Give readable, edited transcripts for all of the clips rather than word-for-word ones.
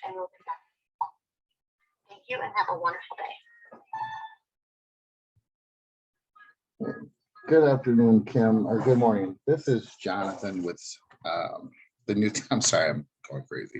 and we'll be back. Thank you and have a wonderful day. Good afternoon, Kim, or good morning. This is Jonathan with the new, I'm sorry, I'm going crazy.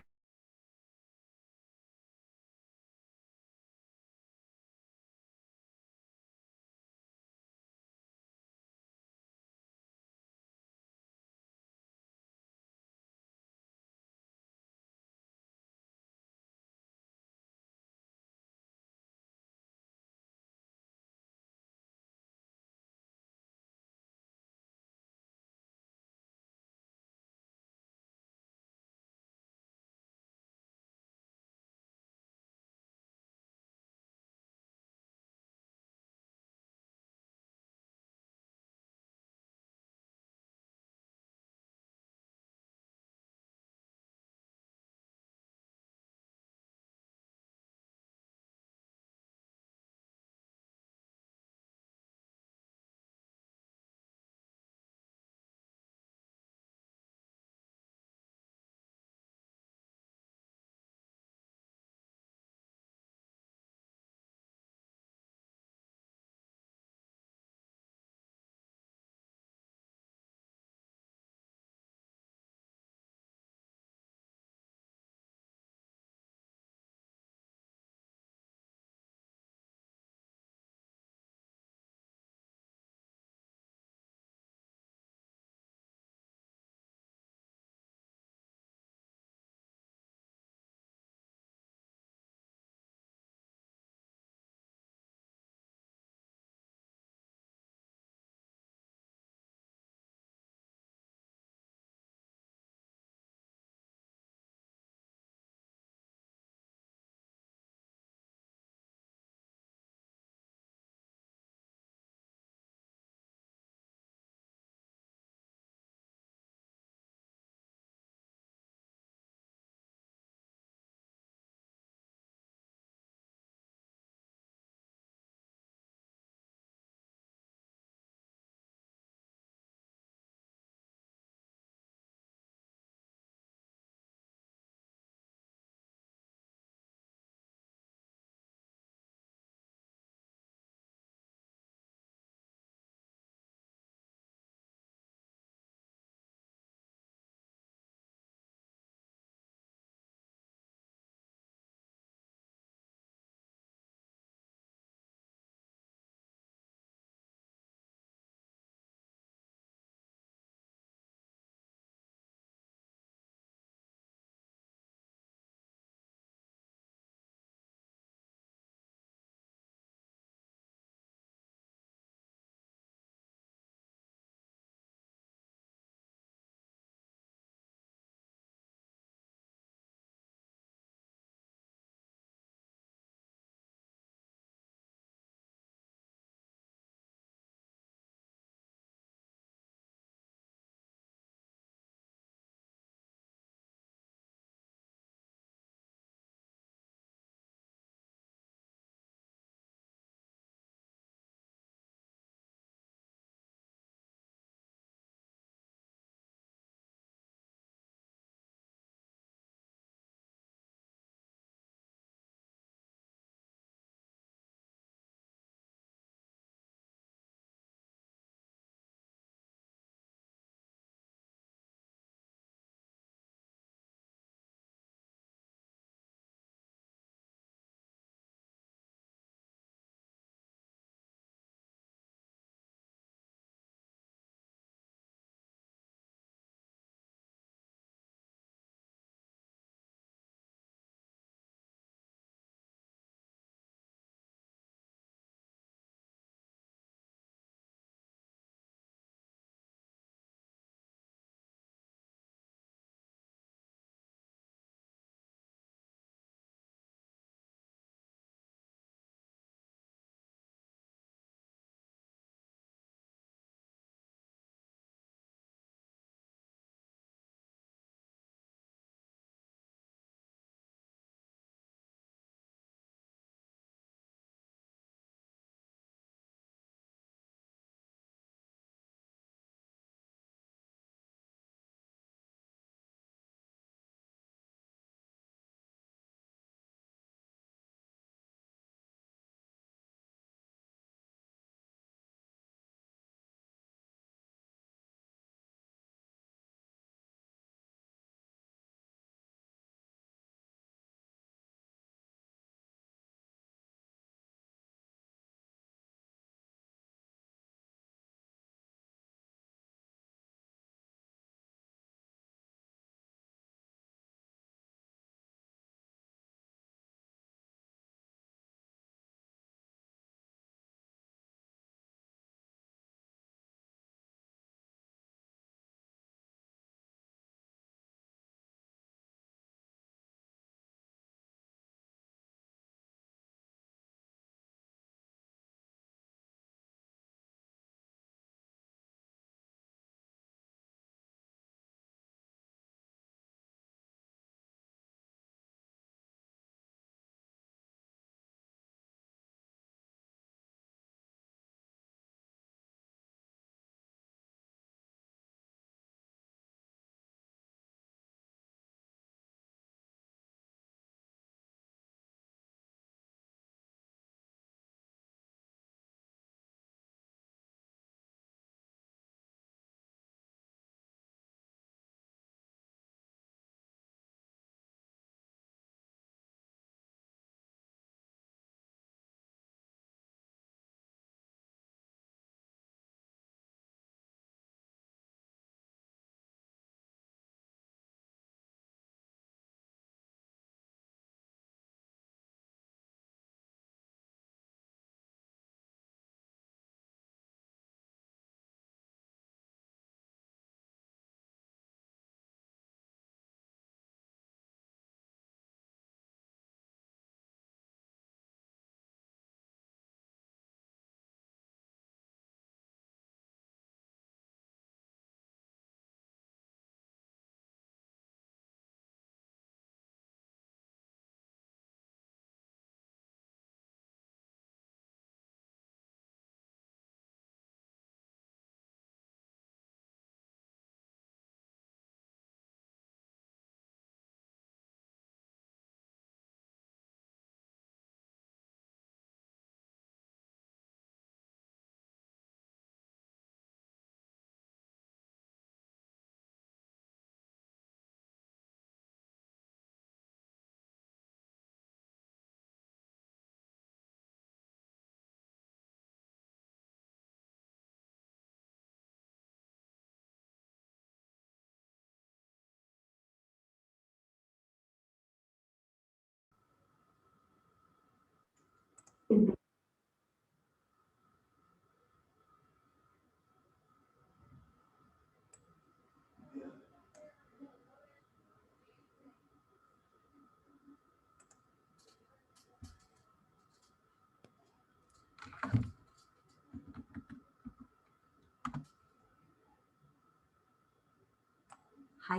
Hi,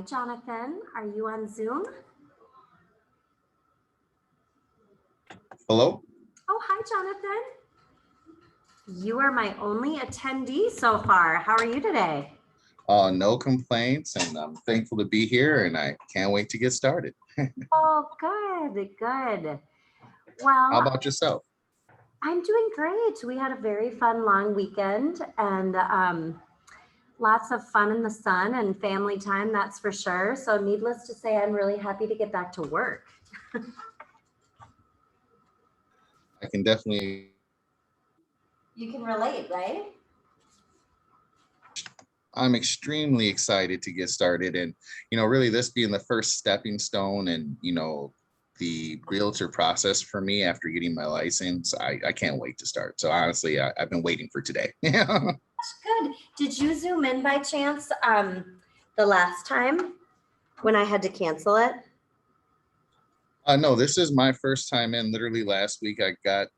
Jonathan. Are you on Zoom? Hello? Oh, hi, Jonathan. You are my only attendee so far. How are you today? No complaints, and I'm thankful to be here, and I can't wait to get started. Oh, good, good. How Well, about yourself? I'm doing great. We had a very fun long weekend and lots of fun in the sun and family time, that's for sure. So needless to say, I'm really happy to get back to work. I can definitely. You can relate, right? I'm extremely excited to get started, and really this being the first stepping stone, and the realtor process for me after getting my license, I can't wait to start. So honestly, I've been waiting for today. Good. Did you Zoom in by chance the last time when I had to cancel it? No, this is my first time in. Literally last week, I got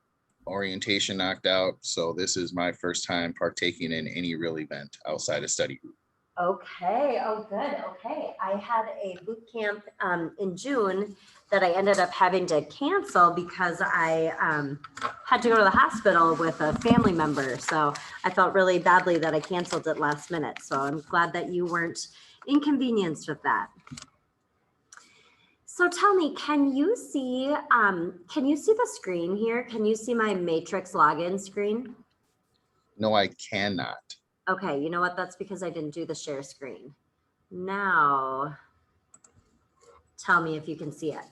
orientation knocked out, so this is my first time partaking in any real event outside of study group. Okay. Oh, good. Okay. I had a boot camp in June that I ended up having to cancel because I had to go to the hospital with a family member. So I felt really badly that I canceled it last minute. So I'm glad that you weren't inconvenienced with that. So tell me, can you see the screen here? Can you see my Matrix login screen? No, I cannot. Okay, you know what? That's because I didn't do the share screen. Now, tell me if you can see it.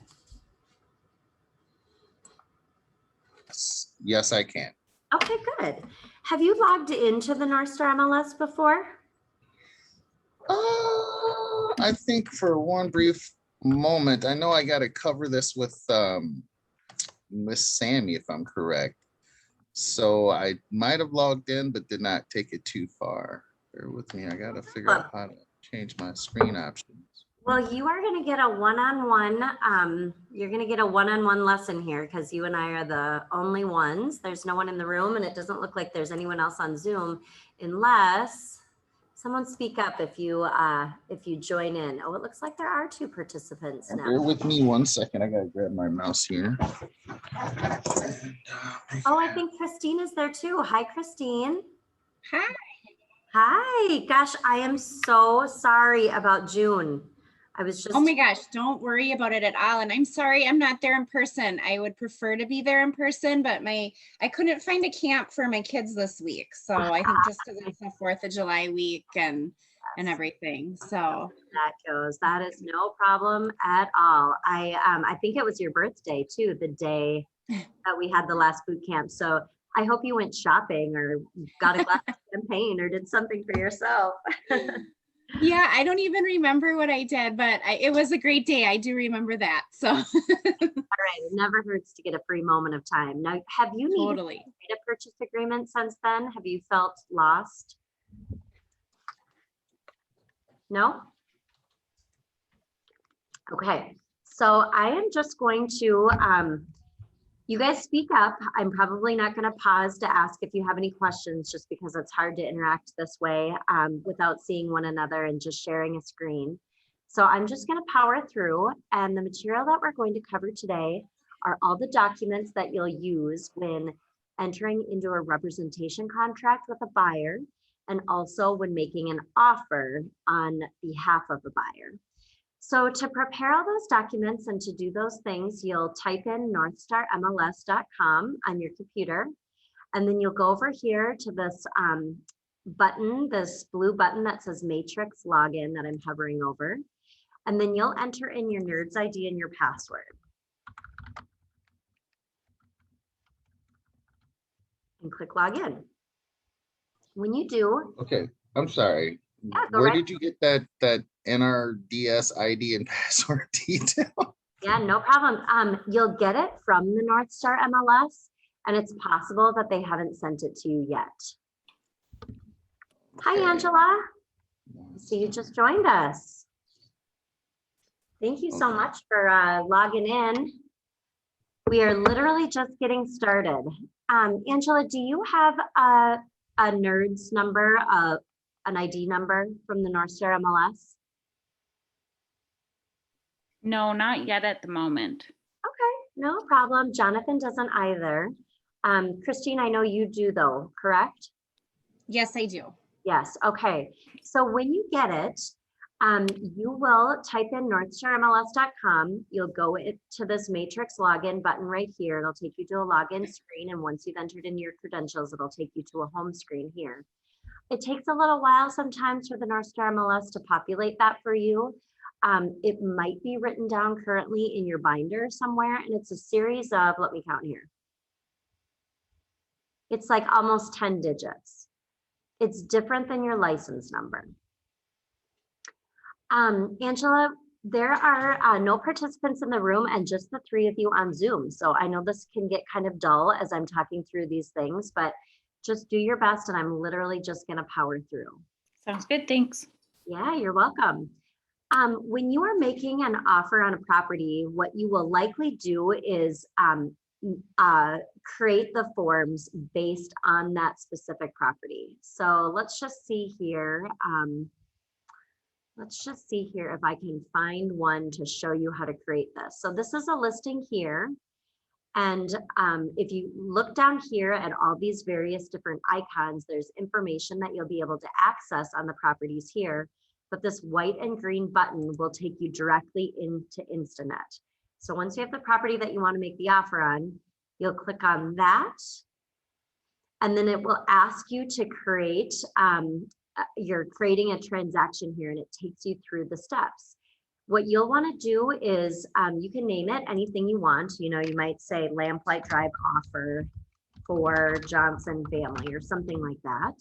Yes, I can. Okay, good. Have you logged into the North Star MLS before? I think for one brief moment, I know I got to cover this with Miss Sammy, if I'm correct. So I might have logged in, but did not take it too far. Bear with me. I got to figure out how to change my screen options. Well, you are going to get a one-on-one, you're going to get a one-on-one lesson here because you and I are the only ones. There's no one in the room and it doesn't look like there's anyone else on Zoom unless someone speak up if you join in. Oh, it looks like there are two participants now. Bear with me 1 second. I got to grab my mouse here. Oh, I think Christine is there too. Hi, Christine. Hi. Hi. Gosh, I am so sorry about June. I was just. Oh my gosh, don't worry about it at all. And I'm sorry I'm not there in person. I would prefer to be there in person, but I couldn't find a camp for my kids this week. So I think just because it's the 4th of July week and everything. So that goes. That is no problem at all. I think it was your birthday too, the day that we had the last boot camp. So I hope you went shopping or got a glass of champagne or did something for yourself. yeah, I don't even remember what I did, but it was a great day. I do remember that. So all right, it never hurts to get a free moment of time. Now, have you needed a purchase agreement since then? Have you felt lost? No? Okay, so I am just going to, you guys speak up. I'm probably not going to pause to ask if you have any questions just because it's hard to interact this way without seeing one another and just sharing a screen. So I'm just going to power through, and the material that we're going to cover today are all the documents that you'll use when entering into a representation contract with a buyer and also when making an offer on behalf of a buyer. So to prepare all those documents and to do those things, you'll type in northstarmls.com on your computer, and then you'll go over here to this button, this blue button that says Matrix Login that I'm hovering over, and then you'll enter in your NERDS ID and your password. And click Login. When you do. Okay, I'm sorry. Yeah, where did you get that NRDS ID and password detail? Yeah, no problem. You'll get it from the North Star MLS, and it's possible that they haven't sent it to you yet. Okay. Hi, Angela. So you just joined us. Thank you so Okay. much for logging in. We are literally just getting started. Angela, do you have a NERDS number, an ID number from the North Star MLS? No, not yet at the moment. Okay, no problem. Jonathan doesn't either. Christine, I know you do though, correct? Yes, I do. Yes, okay. So when you get it, you will type in northstarmls.com. You'll go to this matrix login button right here. It'll take you to a login screen. And once you've entered in your credentials, it'll take you to a home screen here. It takes a little while sometimes for the North Star MLS to populate that for you. It might be written down currently in your binder somewhere, and it's a series of, let me count here. It's like almost 10 digits. It's different than your license number. Angela, there are no participants in the room and just the three of you on Zoom. So I know this can get kind of dull as I'm talking through these things, but just do your best and I'm literally just gonna power through. Sounds good, thanks. Yeah, you're welcome. When you are making an offer on a property, what you will likely do is create the forms based on that specific property. So let's just see here. Let's just see here if I can find one to show you how to create this. So this is a listing here. And if you look down here at all these various different icons, there's information that you'll be able to access on the properties here. But this white and green button will take you directly into Instanet. So once you have the property that you want to make the offer on, you'll click on that. And then it will ask you to create, you're creating a transaction here and it takes you through the steps. What you'll want to do is you can name it anything you want. You know, you might say Lamplight Drive offer for Johnson family or something like that.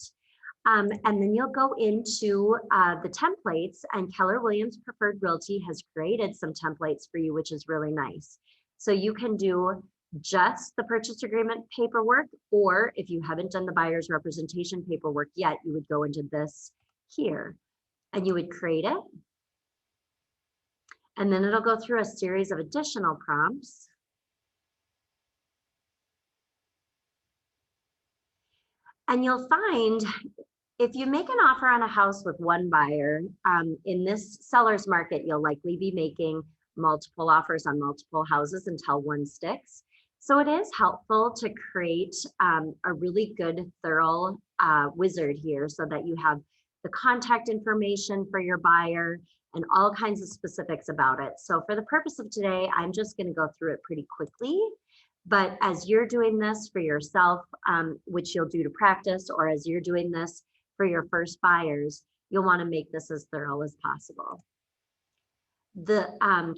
And then you'll go into the templates, and Keller Williams Preferred Realty has created some templates for you, which is really nice. So you can do just the purchase agreement paperwork, or if you haven't done the buyer's representation paperwork yet, you would go into this here and you would create it. And then it'll go through a series of additional prompts. And you'll find if you make an offer on a house with one buyer, in this seller's market, you'll likely be making multiple offers on multiple houses until one sticks. So it is helpful to create a really good, thorough wizard here so that you have the contact information for your buyer and all kinds of specifics about it. So for the purpose of today, I'm just going to go through it pretty quickly. But as you're doing this for yourself, which you'll do to practice, or as you're doing this for your first buyers, you'll want to make this as thorough as possible. The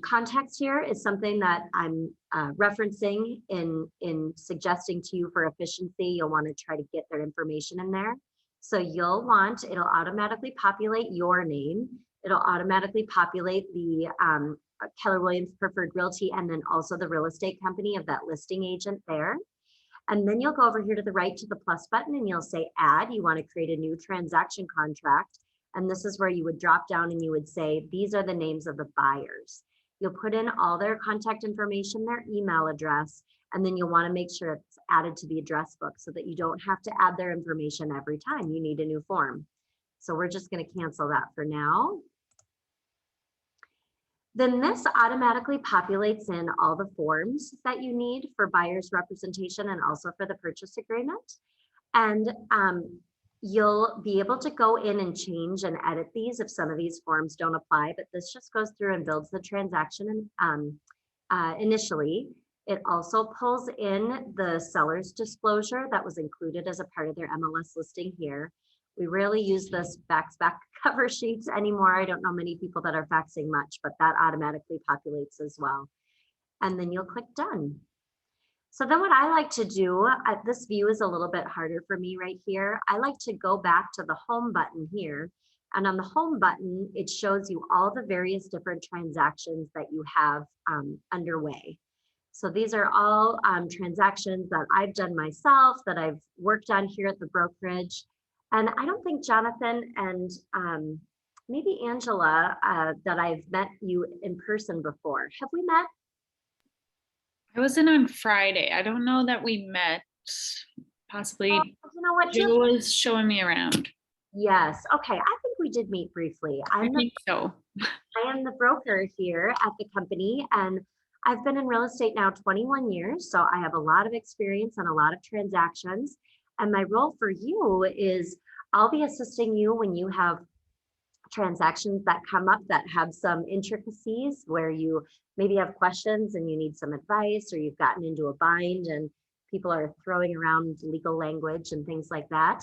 context here is something that I'm referencing in suggesting to you for efficiency. You'll want to try to get their information in there. So you'll want, it'll automatically populate your name. It'll automatically populate the Keller Williams Preferred Realty and then also the real estate company of that listing agent there. And then you'll go over here to the right to the plus button and you'll say add. You want to create a new transaction contract. And this is where you would drop down and you would say, these are the names of the buyers. You'll put in all their contact information, their email address, and then you'll want to make sure it's added to the address book so that you don't have to add their information every time you need a new form. So we're just going to cancel that for now. Then this automatically populates in all the forms that you need for buyer's representation and also for the purchase agreement. And you'll be able to go in and change and edit these if some of these forms don't apply, but this just goes through and builds the transaction initially. It also pulls in the seller's disclosure that was included as a part of their MLS listing here. We rarely use this back cover sheets anymore. I don't know many people that are faxing much, but that automatically populates as well. And then you'll click done. So then what I like to do, this view is a little bit harder for me right here. I like to go back to the home button here. And on the home button, it shows you all the various different transactions that you have underway. So these are all transactions that I've done myself, that I've worked on here at the brokerage. And I don't think Jonathan and maybe Angela, that I've met you in person before. Have we met? I was in on Friday. I don't know that we met. Possibly You know what? Joe was showing me around. Yes. Okay. I think we did meet briefly. I think so. I am the broker here at the company, and I've been in real estate now 21 years. So I have a lot of experience on a lot of transactions. And my role for you is I'll be assisting you when you have transactions that come up that have some intricacies where you maybe have questions and you need some advice, or you've gotten into a bind and people are throwing around legal language and things like that.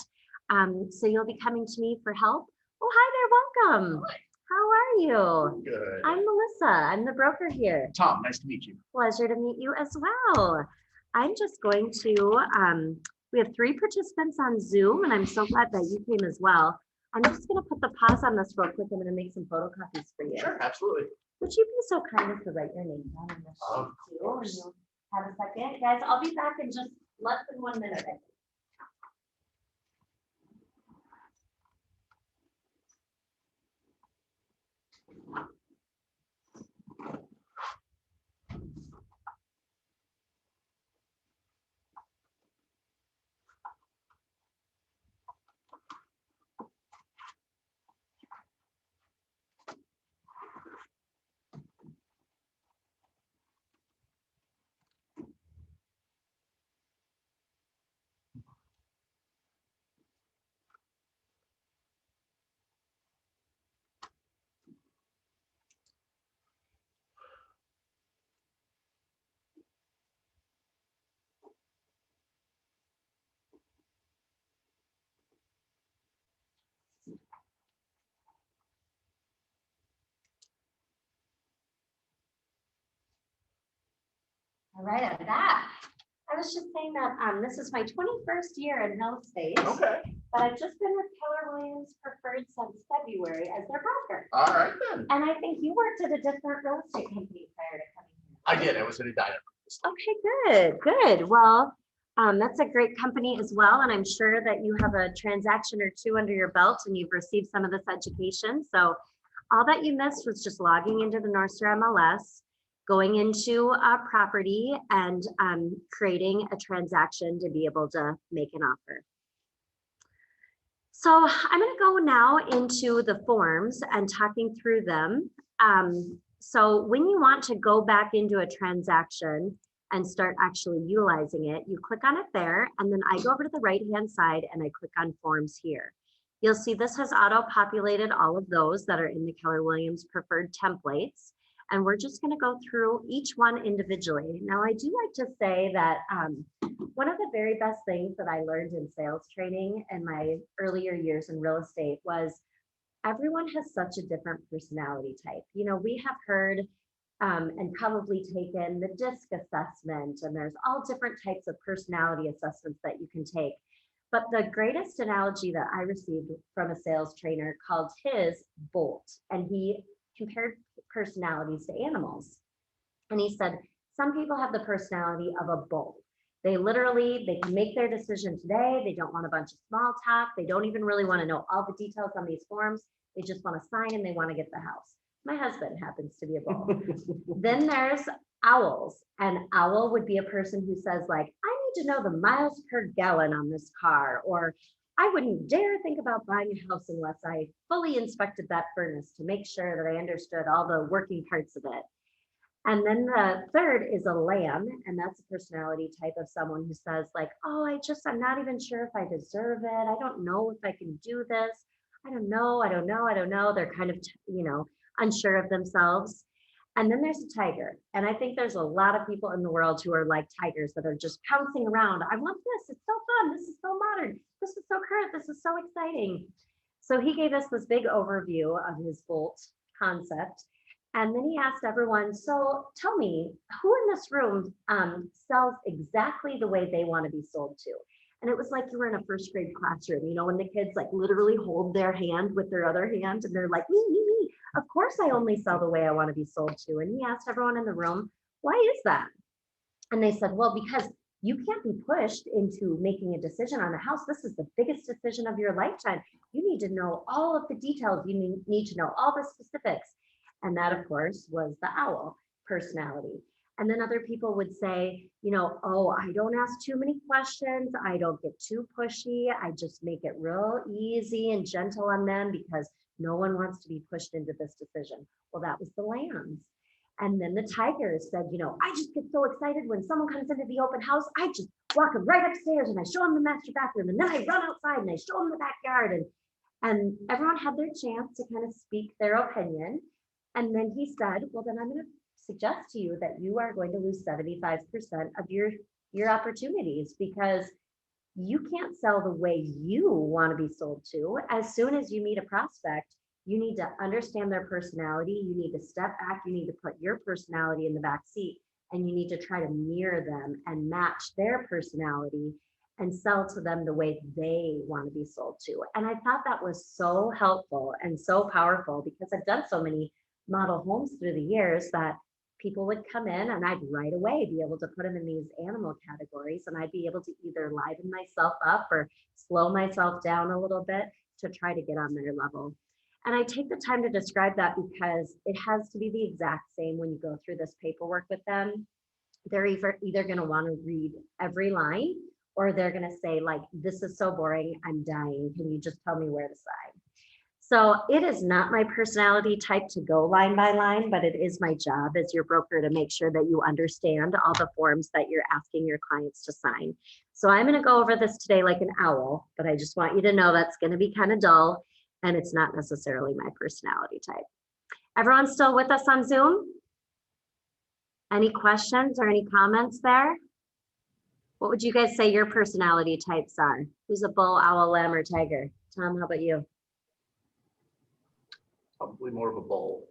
So you'll be coming to me for help. Oh, hi there, welcome. How are you? Good. I'm Melissa, I'm the broker here. Tom, nice to meet you. Pleasure to meet you as well. I'm just going to, we have 3 participants on Zoom, and I'm so glad that you came as well. I'm just gonna put the pause on this real quick. I'm gonna make some photocopies for you. Sure, absolutely. Would you be so kind as to write your name down on the Of sheet too? And course. you'll have a second. Guys, I'll be back in just less than 1 minute. I think. All right, I'm back. I was just saying that this is my 21st year in real estate, Okay, but I've just been with Keller Williams Preferred since February as their broker. all right then. And I think you worked at a different real estate company prior to coming here. I did, I was at a diner. Okay, good. Well, that's a great company as well. And I'm sure that you have a transaction or 2 under your belt and you've received some of this education. So all that you missed was just logging into the Northstar MLS, going into a property and creating a transaction to be able to make an offer. So I'm going to go now into the forms and talking through them. So when you want to go back into a transaction and start actually utilizing it, you click on it there, and then I go over to the right-hand side and I click on forms here. You'll see this has auto-populated all of those that are in the Keller Williams preferred templates. And we're just going to go through each one individually. Now, I do like to say that one of the very best things that I learned in sales training in my earlier years in real estate was everyone has such a different personality type. You know, we have heard and probably taken the DISC assessment, and there's all different types of personality assessments that you can take. But the greatest analogy that I received from a sales trainer called his Bolt, and he compared personalities to animals. And he said, some people have the personality of a bull. They can make their decision today. They don't want a bunch of small talk. They don't even really want to know all the details on these forms. They just want to sign and they want to get the house. My husband happens to be a bull. Then there's owls. An owl would be a person who says like, I need to know the miles per gallon on this car, or I wouldn't dare think about buying a house unless I fully inspected that furnace to make sure that I understood all the working parts of it. And then the third is a lamb, and that's a personality type of someone who says like, oh, I'm not even sure if I deserve it. I don't know if I can do this. I don't know. They're kind of, unsure of themselves. And then there's a tiger. And I think there's a lot of people in the world who are like tigers that are just pouncing around. I want this. It's so fun. This is so modern. This is so current. This is so exciting. So he gave us this big overview of his Bolt concept. And then he asked everyone, so tell me, who in this room sells exactly the way they want to be sold to? And it was like you were in a first grade classroom, when the kids like literally hold their hand with their other hand and they're like, me. Of course I only sell the way I want to be sold to. And he asked everyone in the room, why is that? And they said, well, because you can't be pushed into making a decision on a house. This is the biggest decision of your lifetime. You need to know all of the details. You need to know all the specifics. And that, of course, was the owl personality. And then other people would say, oh, I don't ask too many questions. I don't get too pushy. I just make it real easy and gentle on them because no one wants to be pushed into this decision. Well, that was the lambs. And then the tigers said, I just get so excited when someone comes into the open house. I just walk them right upstairs and I show them the master bathroom. And then I run outside and I show them the backyard. And everyone had their chance to kind of speak their opinion. And then he said, well, then I'm going to suggest to you that you are going to lose 75% of your opportunities because you can't sell the way you want to be sold to. As soon as you meet a prospect, you need to understand their personality. You need to step back. You need to put your personality in the back seat, and you need to try to mirror them and match their personality and sell to them the way they want to be sold to. And I thought that was so helpful and so powerful because I've done so many model homes through the years that people would come in and I'd right away be able to put them in these animal categories, and I'd be able to either liven myself up or slow myself down a little bit to try to get on their level. And I take the time to describe that because it has to be the exact same when you go through this paperwork with them. They're either going to want to read every line, or they're going to say, like, this is so boring, I'm dying. Can you just tell me where to sign? So it is not my personality type to go line by line, but it is my job as your broker to make sure that you understand all the forms that you're asking your clients to sign. So I'm going to go over this today like an owl, but I just want you to know that's going to be kind of dull. And it's not necessarily my personality type. Everyone still with us on Zoom? Any questions or any comments there? What would you guys say your personality types are? Who's a bull, owl, lamb, or tiger? Tom, how about you? Probably more of a bull.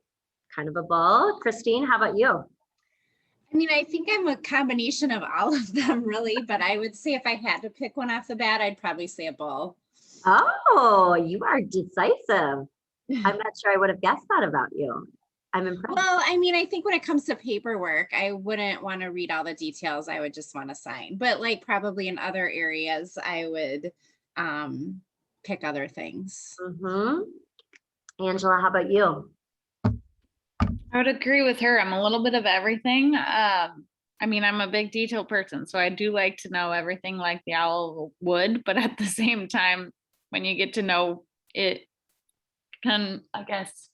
Kind of a bull. Christine, how about you? I mean, I think I'm a combination of all of them really, but I would say if I had to pick one off the bat, I'd probably say a bull. Oh, you are decisive. I'm not sure I would have guessed that about you. I'm impressed. Well, I mean, I think when it comes to paperwork, I wouldn't want to read all the details. I would just want to sign. But like probably in other areas, I would pick other things. Angela, how about you? I would agree with her. I'm a little bit of everything. I mean, I'm a big detail person, so I do like to know everything like the owl would, but at the same time, when you get to know it can, I guess,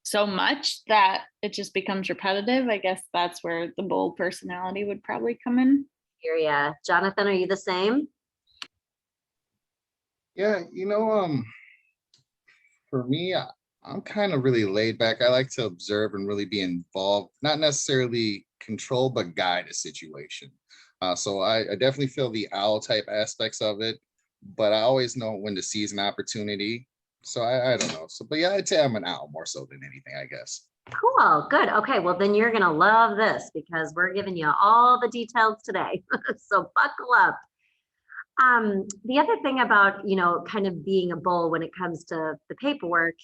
so much that it just becomes repetitive. I guess that's where the bold personality would probably come in. Yeah. Jonathan, are you the same? Yeah, for me, I'm kind of really laid back. I like to observe and really be involved, not necessarily control, but guide a situation. So I definitely feel the owl type aspects of it, but I always know when to seize an opportunity. So I don't know. So, but yeah, I'd say I'm an owl more so than anything, I guess. Cool, good. Okay, well then you're gonna love this because we're giving you all the details today. So buckle up. The other thing about, kind of being a bull when it comes to the paperwork,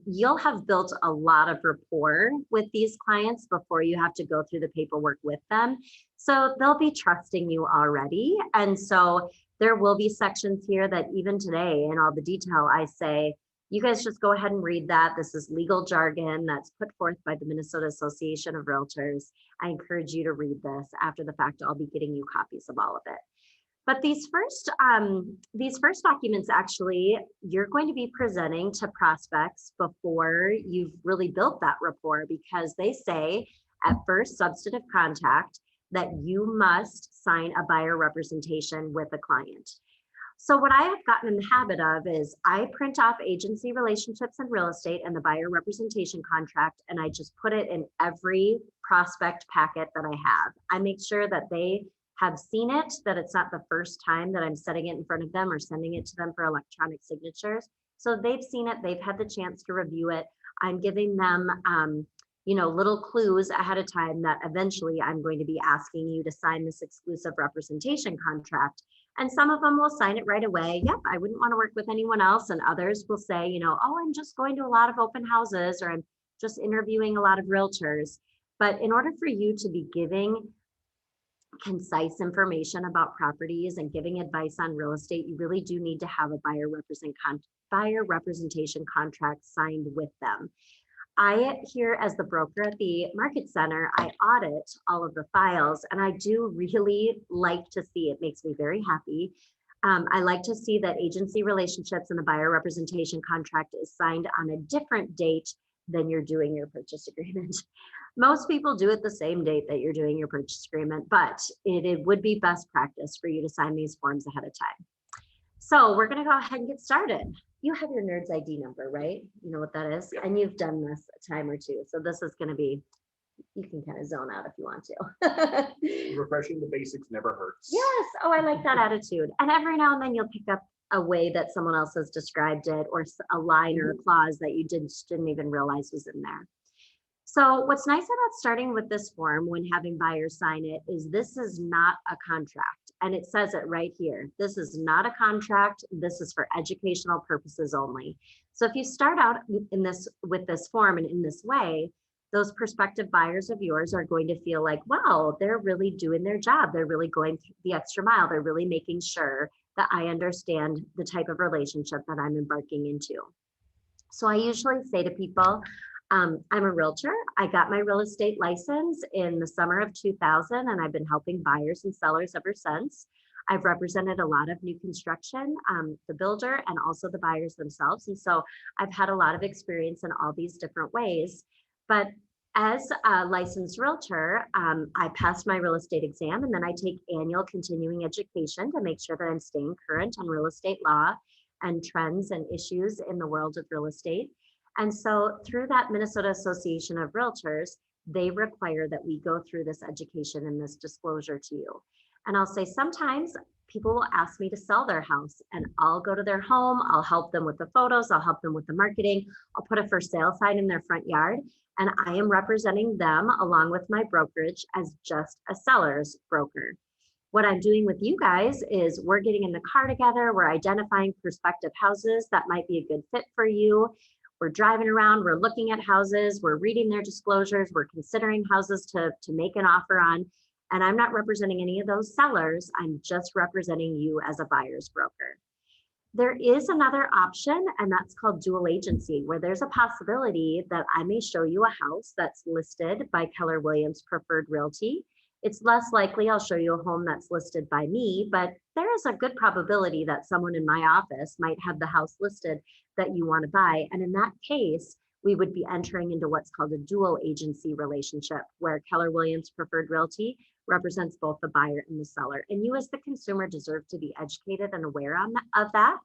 you'll have built a lot of rapport with these clients before you have to go through the paperwork with them. So they'll be trusting you already. And so there will be sections here that even today in all the detail, I say, you guys just go ahead and read that. This is legal jargon that's put forth by the Minnesota Association of Realtors. I encourage you to read this. After the fact, I'll be getting you copies of all of it. But these first documents, actually, you're going to be presenting to prospects before you've really built that rapport, because they say at first substantive contact that you must sign a buyer representation with a client. So what I have gotten in the habit of is I print off agency relationships and real estate and the buyer representation contract, and I just put it in every prospect packet that I have. I make sure that they have seen it, that it's not the first time that I'm setting it in front of them or sending it to them for electronic signatures. So they've seen it, they've had the chance to review it. I'm giving them, little clues ahead of time that eventually I'm going to be asking you to sign this exclusive representation contract. And some of them will sign it right away. Yep, I wouldn't want to work with anyone else. And others will say, oh, I'm just going to a lot of open houses, or I'm just interviewing a lot of realtors. But in order for you to be giving concise information about properties and giving advice on real estate, you really do need to have a buyer representation contract signed with them. I here as the broker at the Market Center, I audit all of the files, and I do really like to see, it makes me very happy. I like to see that agency relationships and the buyer representation contract is signed on a different date than you're doing your purchase agreement. Most people do it the same date that you're doing your purchase agreement, but it would be best practice for you to sign these forms ahead of time. So we're going to go ahead and get started. You have your NERDS ID number, right? You know what that is? And you've done this a time or two. So this is going to be, you can kind of zone out if you want to. Refreshing the basics never hurts. Yes. Oh, I like that attitude. And every now and then you'll pick up a way that someone else has described it, or a line or a clause that you didn't even realize was in there. So what's nice about starting with this form when having buyers sign it is this is not a contract. And it says it right here. This is not a contract. This is for educational purposes only. So if you start out with this form and in this way, those prospective buyers of yours are going to feel like, wow, they're really doing their job. They're really going the extra mile. They're really making sure that I understand the type of relationship that I'm embarking into. So I usually say to people, I'm a realtor. I got my real estate license in the summer of 2000, and I've been helping buyers and sellers ever since. I've represented a lot of new construction, the builder, and also the buyers themselves. And so I've had a lot of experience in all these different ways. But as a licensed realtor, I passed my real estate exam, and then I take annual continuing education to make sure that I'm staying current on real estate law and trends and issues in the world of real estate. And so through that Minnesota Association of Realtors, they require that we go through this education and this disclosure to you. And I'll say sometimes people will ask me to sell their house, and I'll go to their home, I'll help them with the photos, I'll help them with the marketing, I'll put a for sale sign in their front yard, and I am representing them along with my brokerage as just a seller's broker. What I'm doing with you guys is we're getting in the car together, we're identifying prospective houses that might be a good fit for you. We're driving around, we're looking at houses, we're reading their disclosures, we're considering houses to make an offer on. And I'm not representing any of those sellers, I'm just representing you as a buyer's broker. There is another option, and that's called dual agency, where there's a possibility that I may show you a house that's listed by Keller Williams Preferred Realty. It's less likely I'll show you a home that's listed by me, but there is a good probability that someone in my office might have the house listed that you want to buy. And in that case, we would be entering into what's called a dual agency relationship, where Keller Williams Preferred Realty represents both the buyer and the seller. And you as the consumer deserve to be educated and aware of that.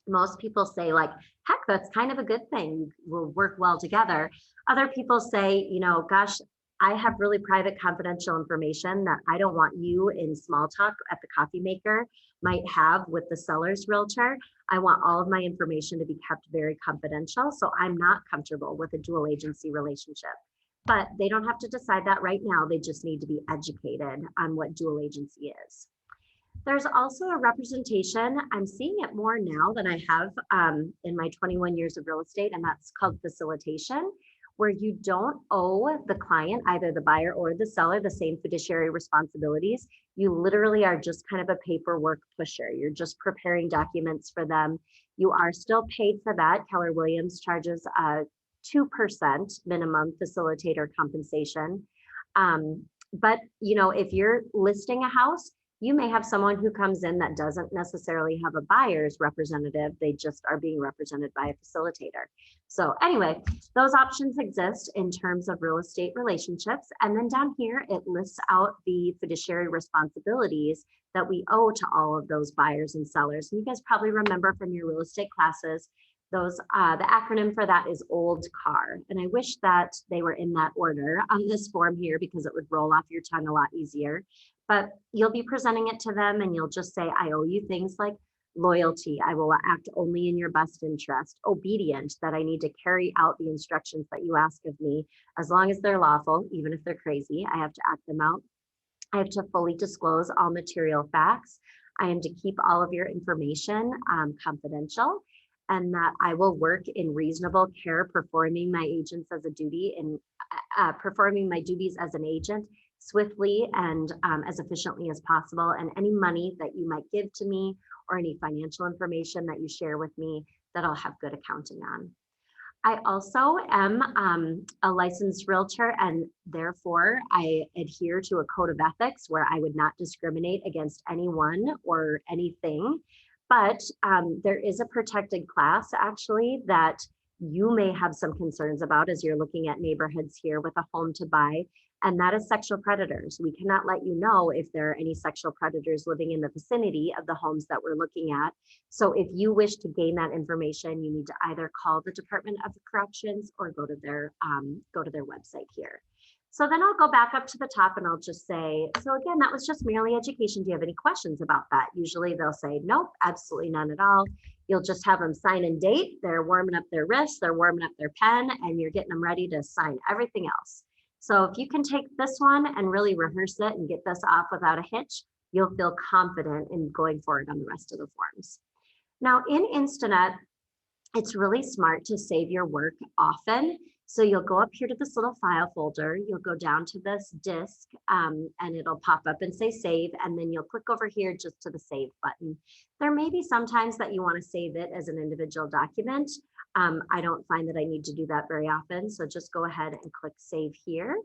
Most people say like, heck, that's kind of a good thing. We'll work well together. Other people say, you know, gosh, I have really private confidential information that I don't want you in small talk at the coffee maker might have with the seller's realtor. I want all of my information to be kept very confidential. So I'm not comfortable with a dual agency relationship. But they don't have to decide that right now. They just need to be educated on what dual agency is. There's also a representation. I'm seeing it more now than I have in my 21 years of real estate, and that's called facilitation, where you don't owe the client, either the buyer or the seller, the same fiduciary responsibilities. You literally are just kind of a paperwork pusher. You're just preparing documents for them. You are still paid for that. Keller Williams charges 2% minimum facilitator compensation. But you know, if you're listing a house, you may have someone who comes in that doesn't necessarily have a buyer's representative. They just are being represented by a facilitator. So anyway, those options exist in terms of real estate relationships. And then down here, it lists out the fiduciary responsibilities that we owe to all of those buyers and sellers. And you guys probably remember from your real estate classes, those the acronym for that is old car. And I wish that they were in that order on this form here, because it would roll off your tongue a lot easier. But you'll be presenting it to them and you'll just say, I owe you things like loyalty. I will act only in your best interest. Obedient, that I need to carry out the instructions that you ask of me, as long as they're lawful, even if they're crazy, I have to act them out. I have to fully disclose all material facts. I am to keep all of your information confidential, and that I will work in reasonable care, performing my agents as a duty and performing my duties as an agent swiftly and as efficiently as possible. And any money that you might give to me or any financial information that you share with me, that I'll have good accounting on. I also am a licensed realtor, and therefore I adhere to a code of ethics where I would not discriminate against anyone or anything. But there is a protected class actually that you may have some concerns about as you're looking at neighborhoods here with a home to buy, and that is sexual predators. We cannot let you know if there are any sexual predators living in the vicinity of the homes that we're looking at. So if you wish to gain that information, you need to either call the Department of Corrections or go to their website here. So then I'll go back up to the top and I'll just say, so again, that was just merely education. Do you have any questions about that? Usually they'll say, nope, absolutely none at all. You'll just have them sign and date. They're warming up their wrists, they're warming up their pen, and you're getting them ready to sign everything else. So if you can take this one and really rehearse it and get this off without a hitch, you'll feel confident in going forward on the rest of the forms. Now in Instanet, it's really smart to save your work often. So you'll go up here to this little file folder, you'll go down to this disk and it'll pop up and say save, and then you'll click over here just to the save button. There may be sometimes that you want to save it as an individual document. I don't find that I need to do that very often, so just go ahead and click save here.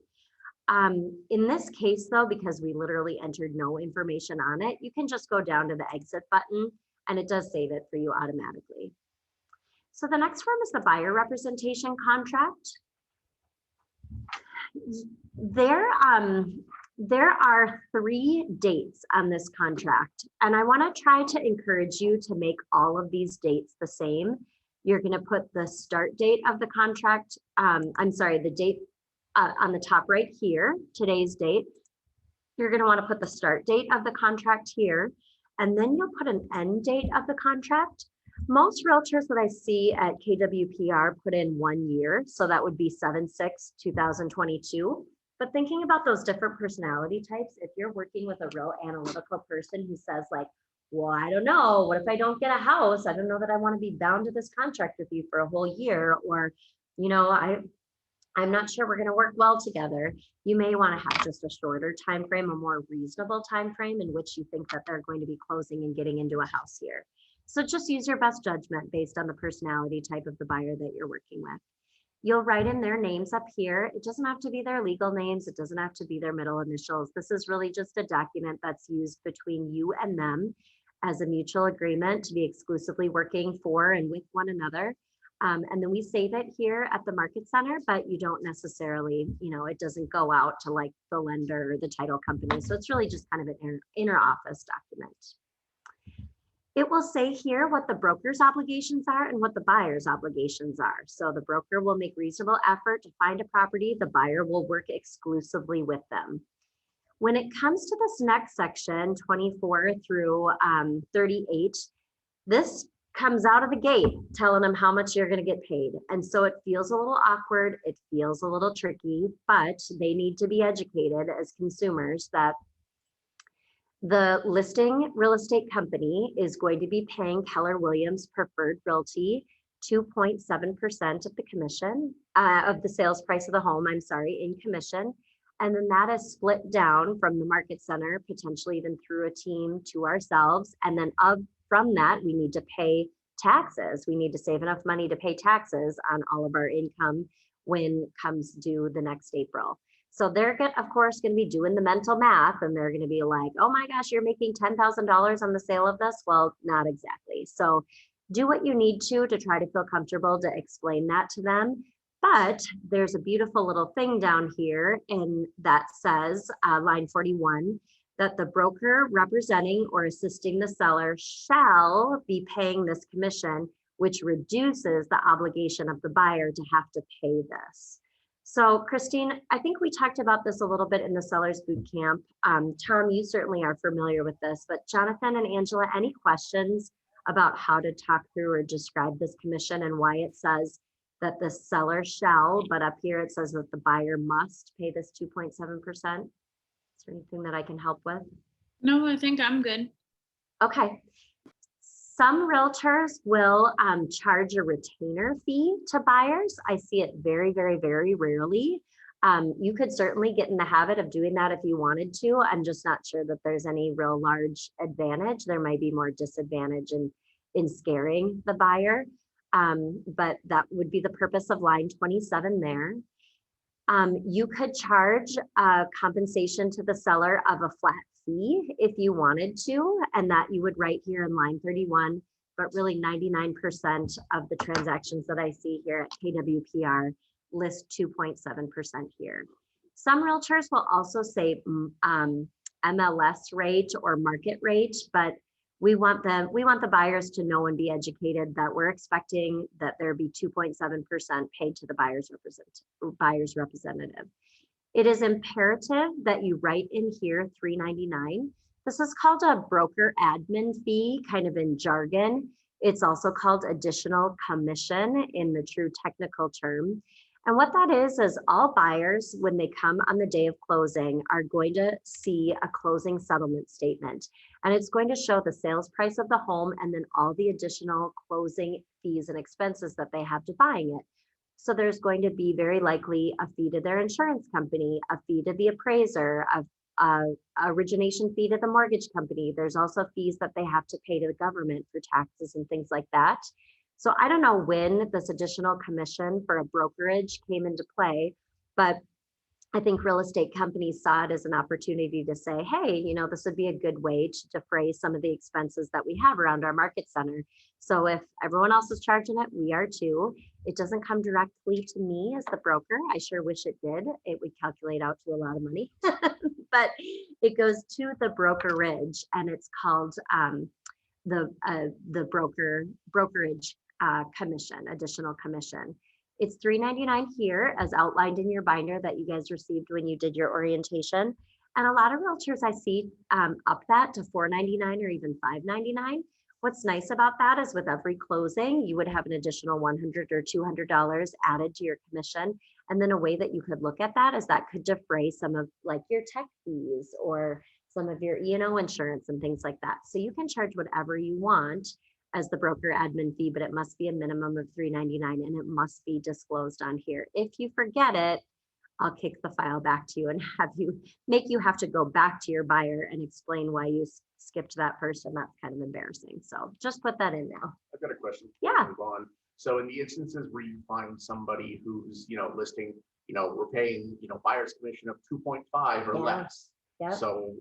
In this case though, because we literally entered no information on it, you can just go down to the exit button and it does save it for you automatically. So the next form is the buyer representation contract. There are 3 dates on this contract, and I want to try to encourage you to make all of these dates the same. You're going to put the start date of the contract, the date on the top right here, today's date. You're going to want to put the start date of the contract here, and then you'll put an end date of the contract. Most realtors that I see at KWPR put in 1 year, so that would be 7/6/2022. But thinking about those different personality types, if you're working with a real analytical person who says like, well, I don't know, what if I don't get a house? I don't know that I want to be bound to this contract with you for a whole year, or, you know, I'm not sure we're going to work well together. You may want to have just a shorter time frame, a more reasonable time frame in which you think that they're going to be closing and getting into a house here. So just use your best judgment based on the personality type of the buyer that you're working with. You'll write in their names up here. It doesn't have to be their legal names. It doesn't have to be their middle initials. This is really just a document that's used between you and them as a mutual agreement to be exclusively working for and with one another. And then we save it here at the Market Center, but you don't necessarily, it doesn't go out to like the lender or the title company. So it's really just kind of an inner office document. It will say here what the broker's obligations are and what the buyer's obligations are. So the broker will make reasonable effort to find a property. The buyer will work exclusively with them. When it comes to this next section, 24 through 38, this comes out of the gate telling them how much you're going to get paid. And so it feels a little awkward. It feels a little tricky, but they need to be educated as consumers that the listing real estate company is going to be paying Keller Williams Preferred Realty 2.7% of the commission, of the sales price of the home, in commission. And then that is split down from the Market Center, potentially even through a team to ourselves. And then from that, we need to pay taxes. We need to save enough money to pay taxes on all of our income when it comes due the next April. So they're, of course, going to be doing the mental math, and they're going to be like, oh my gosh, you're making $10,000 on the sale of this? Well, not exactly. So do what you need to try to feel comfortable to explain that to them. But there's a beautiful little thing down here and that says, line 41, that the broker representing or assisting the seller shall be paying this commission, which reduces the obligation of the buyer to have to pay this. So Christine, I think we talked about this a little bit in the Sellers Bootcamp. Tom, you certainly are familiar with this, but Jonathan and Angela, any questions about how to talk through or describe this commission and why it says that the seller shall, but up here it says that the buyer must pay this 2.7%? Is there anything that I can help with? No, I think I'm good. Okay. Some realtors will charge a retainer fee to buyers. I see it very, very, very rarely. You could certainly get in the habit of doing that if you wanted to. I'm just not sure that there's any real large advantage. There might be more disadvantage in scaring the buyer. But that would be the purpose of line 27 there. You could charge compensation to the seller of a flat fee if you wanted to, and that you would write here in line 31, but really 99% of the transactions that I see here at KWPR list 2.7% here. Some realtors will also say MLS rate or market rate, but we want the buyers to know and be educated that we're expecting that there be 2.7% paid to the buyer's representative. It is imperative that you write in here $3.99. This is called a broker admin fee, kind of in jargon. It's also called additional commission in the true technical term. And what that is all buyers, when they come on the day of closing, are going to see a closing settlement statement. And it's going to show the sales price of the home and then all the additional closing fees and expenses that they have to buying it. So there's going to be very likely a fee to their insurance company, a fee to the appraiser, a origination fee to the mortgage company. There's also fees that they have to pay to the government for taxes and things like that. So I don't know when this additional commission for a brokerage came into play, but I think real estate companies saw it as an opportunity to say, hey, you know, this would be a good way to defray some of the expenses that we have around our market center. So if everyone else is charging it, we are too. It doesn't come directly to me as the broker. I sure wish it did. It would calculate out to a lot of money, but it goes to the brokerage, and it's called the brokerage commission, additional commission. It's $3.99 here, as outlined in your binder that you guys received when you did your orientation. And a lot of realtors I see up that to $4.99 or even $5.99. What's nice about that is with every closing, you would have an additional $100 or $200 added to your commission. And then a way that you could look at that is that could defray some of like your tech fees or some of your E&O insurance and things like that. So you can charge whatever you want as the broker admin fee, but it must be a minimum of $3.99 and it must be disclosed on here. If you forget it, I'll kick the file back to you and make you have to go back to your buyer and explain why you skipped that person. That's kind of embarrassing. So just put that in now. I've got a question. Yeah. Move on. So in the instances where you find somebody who's, listing, we're paying, buyer's commission of 2.5 or Yeah. less. Yeah. So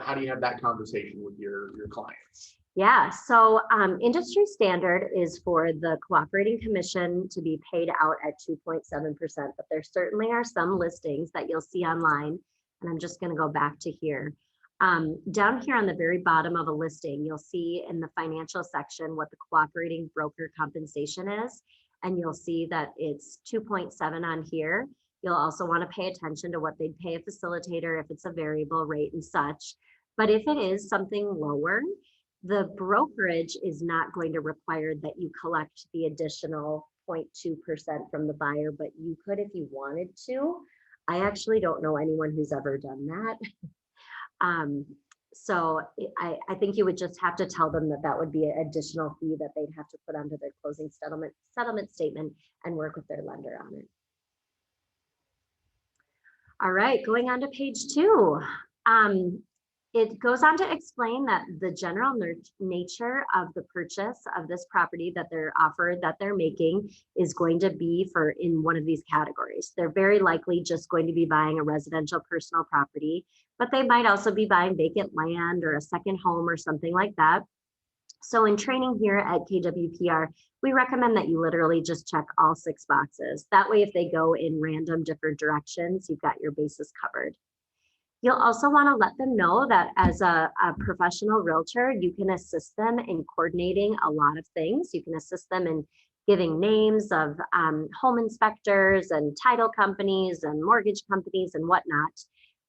how do you have that conversation with your clients? Yeah, so industry standard is for the cooperating commission to be paid out at 2.7%, but there certainly are some listings that you'll see online, and I'm just going to go back to here. Down here on the very bottom of a listing, you'll see in the financial section what the cooperating broker compensation is, and you'll see that it's 2.7 on here. You'll also want to pay attention to what they'd pay a facilitator if it's a variable rate and such. But if it is something lower, the brokerage is not going to require that you collect the additional 0.2% from the buyer, but you could if you wanted to. I actually don't know anyone who's ever done that. So I think you would just have to tell them that that would be an additional fee that they'd have to put onto their closing settlement statement and work with their lender on it. All right, going on to page 2. It goes on to explain that the general nature of the purchase of this property that they're offered, that they're making, is going to be in one of these categories. They're very likely just going to be buying a residential personal property, but they might also be buying vacant land or a second home or something like that. So in training here at KWPR, we recommend that you literally just check all 6 boxes. That way, if they go in random different directions, you've got your bases covered. You'll also want to let them know that as a professional realtor, you can assist them in coordinating a lot of things. You can assist them in giving names of home inspectors and title companies and mortgage companies and whatnot.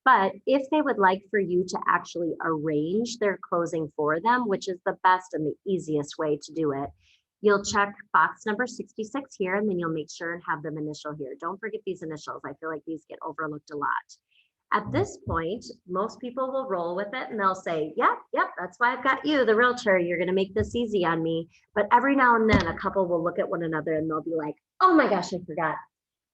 But if they would like for you to actually arrange their closing for them, which is the best and the easiest way to do it, you'll check box number 66 here, and then you'll make sure and have them initial here. Don't forget these initials. I feel like these get overlooked a lot. At this point, most people will roll with it and they'll say, yep, that's why I've got you, the realtor. You're going to make this easy on me. But every now and then, a couple will look at one another and they'll be like, oh my gosh, I forgot.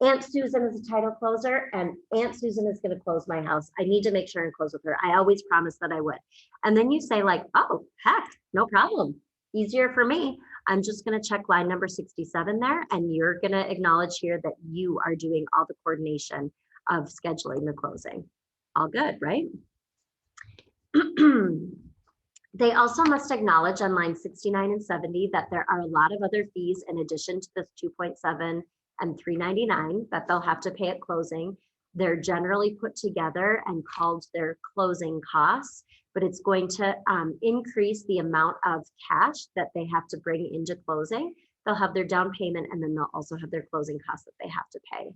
Aunt Susan is a title closer and Aunt Susan is going to close my house. I need to make sure and close with her. I always promised that I would. And then you say like, oh, heck, no problem. Easier for me. I'm just going to check line number 67 there, and you're going to acknowledge here that you are doing all the coordination of scheduling the closing. All good, right? They also must acknowledge on line 69 and 70 that there are a lot of other fees in addition to this 2.7 and 399 that they'll have to pay at closing. They're generally put together and called their closing costs, but it's going to increase the amount of cash that they have to bring into closing. They'll have their down payment, and then they'll also have their closing costs that they have to pay.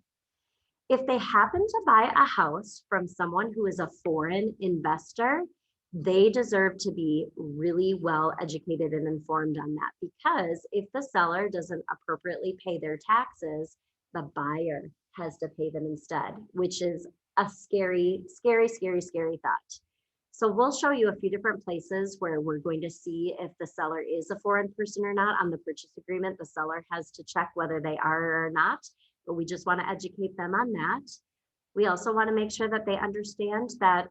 If they happen to buy a house from someone who is a foreign investor, they deserve to be really well educated and informed on that, because if the seller doesn't appropriately pay their taxes, the buyer has to pay them instead, which is a scary, scary, scary, scary thought. So we'll show you a few different places where we're going to see if the seller is a foreign person or not. On the purchase agreement, the seller has to check whether they are or not, but we just want to educate them on that. We also want to make sure that they understand that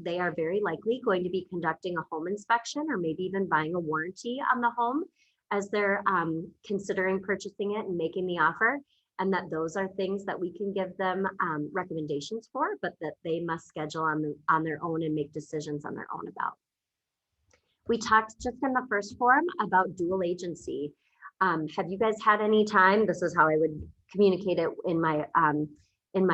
they are very likely going to be conducting a home inspection or maybe even buying a warranty on the home as they're considering purchasing it and making the offer, and that those are things that we can give them recommendations for, but that they must schedule on their own and make decisions on their own about. We talked just in the first forum about dual agency. Have you guys had any time? This is how I would communicate it in my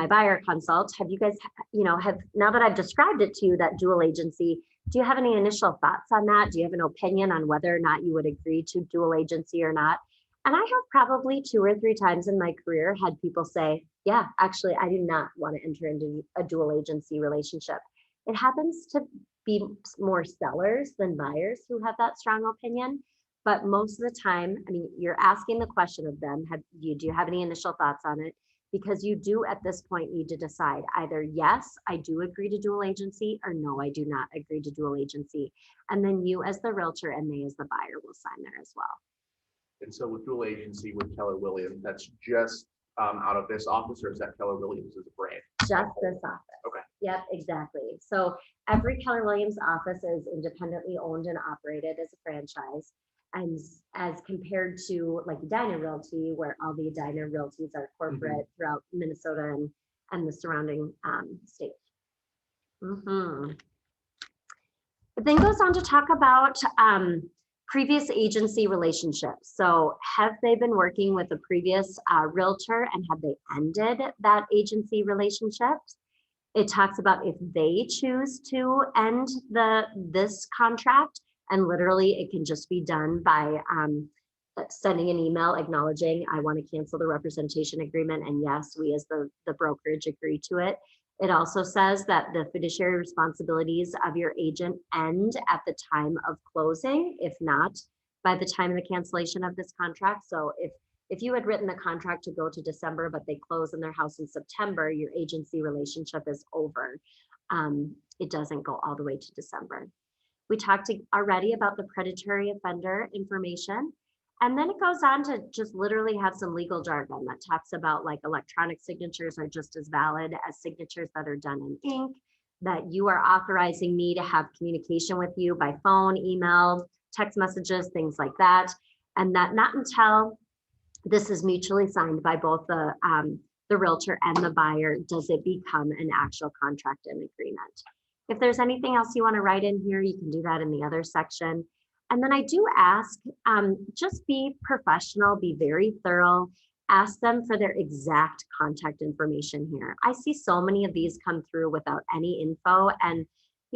buyer consult. Have you guys, now that I've described it to you, that dual agency, do you have any initial thoughts on that? Do you have an opinion on whether or not you would agree to dual agency or not? And I have probably 2 or 3 times in my career had people say, yeah, actually, I do not want to enter into a dual agency relationship. It happens to be more sellers than buyers who have that strong opinion. But most of the time, I mean, you're asking the question of them, do you have any initial thoughts on it? Because you do at this point need to decide either, yes, I do agree to dual agency, or no, I do not agree to dual agency. And then you as the realtor and they as the buyer will sign there as well. And so with dual agency with Keller Williams, that's just out of this office, or is that Keller Williams as a brand? Just this office. Okay. Yep, exactly. So every Keller Williams office is independently owned and operated as a franchise. And as compared to like Edina Realty, where all the Edina Realties are corporate throughout Minnesota and the surrounding state. It then goes on to talk about previous agency relationships. So have they been working with a previous realtor, and have they ended that agency relationship? It talks about if they choose to end this contract, and literally it can just be done by sending an email acknowledging I want to cancel the representation agreement, and yes, we as the brokerage agree to it. It also says that the fiduciary responsibilities of your agent end at the time of closing, if not by the time of the cancellation of this contract. So if you had written the contract to go to December, but they close in their house in September, your agency relationship is over. It doesn't go all the way to December. We talked already about the predatory offender information. And then it goes on to just literally have some legal jargon that talks about like electronic signatures are just as valid as signatures that are done in ink, that you are authorizing me to have communication with you by phone, email, text messages, things like that. And that not until this is mutually signed by both the realtor and the buyer does it become an actual contract and agreement. If there's anything else you want to write in here, you can do that in the other section. And then I do ask, just be professional, be very thorough, ask them for their exact contact information here. I see so many of these come through without any info. And,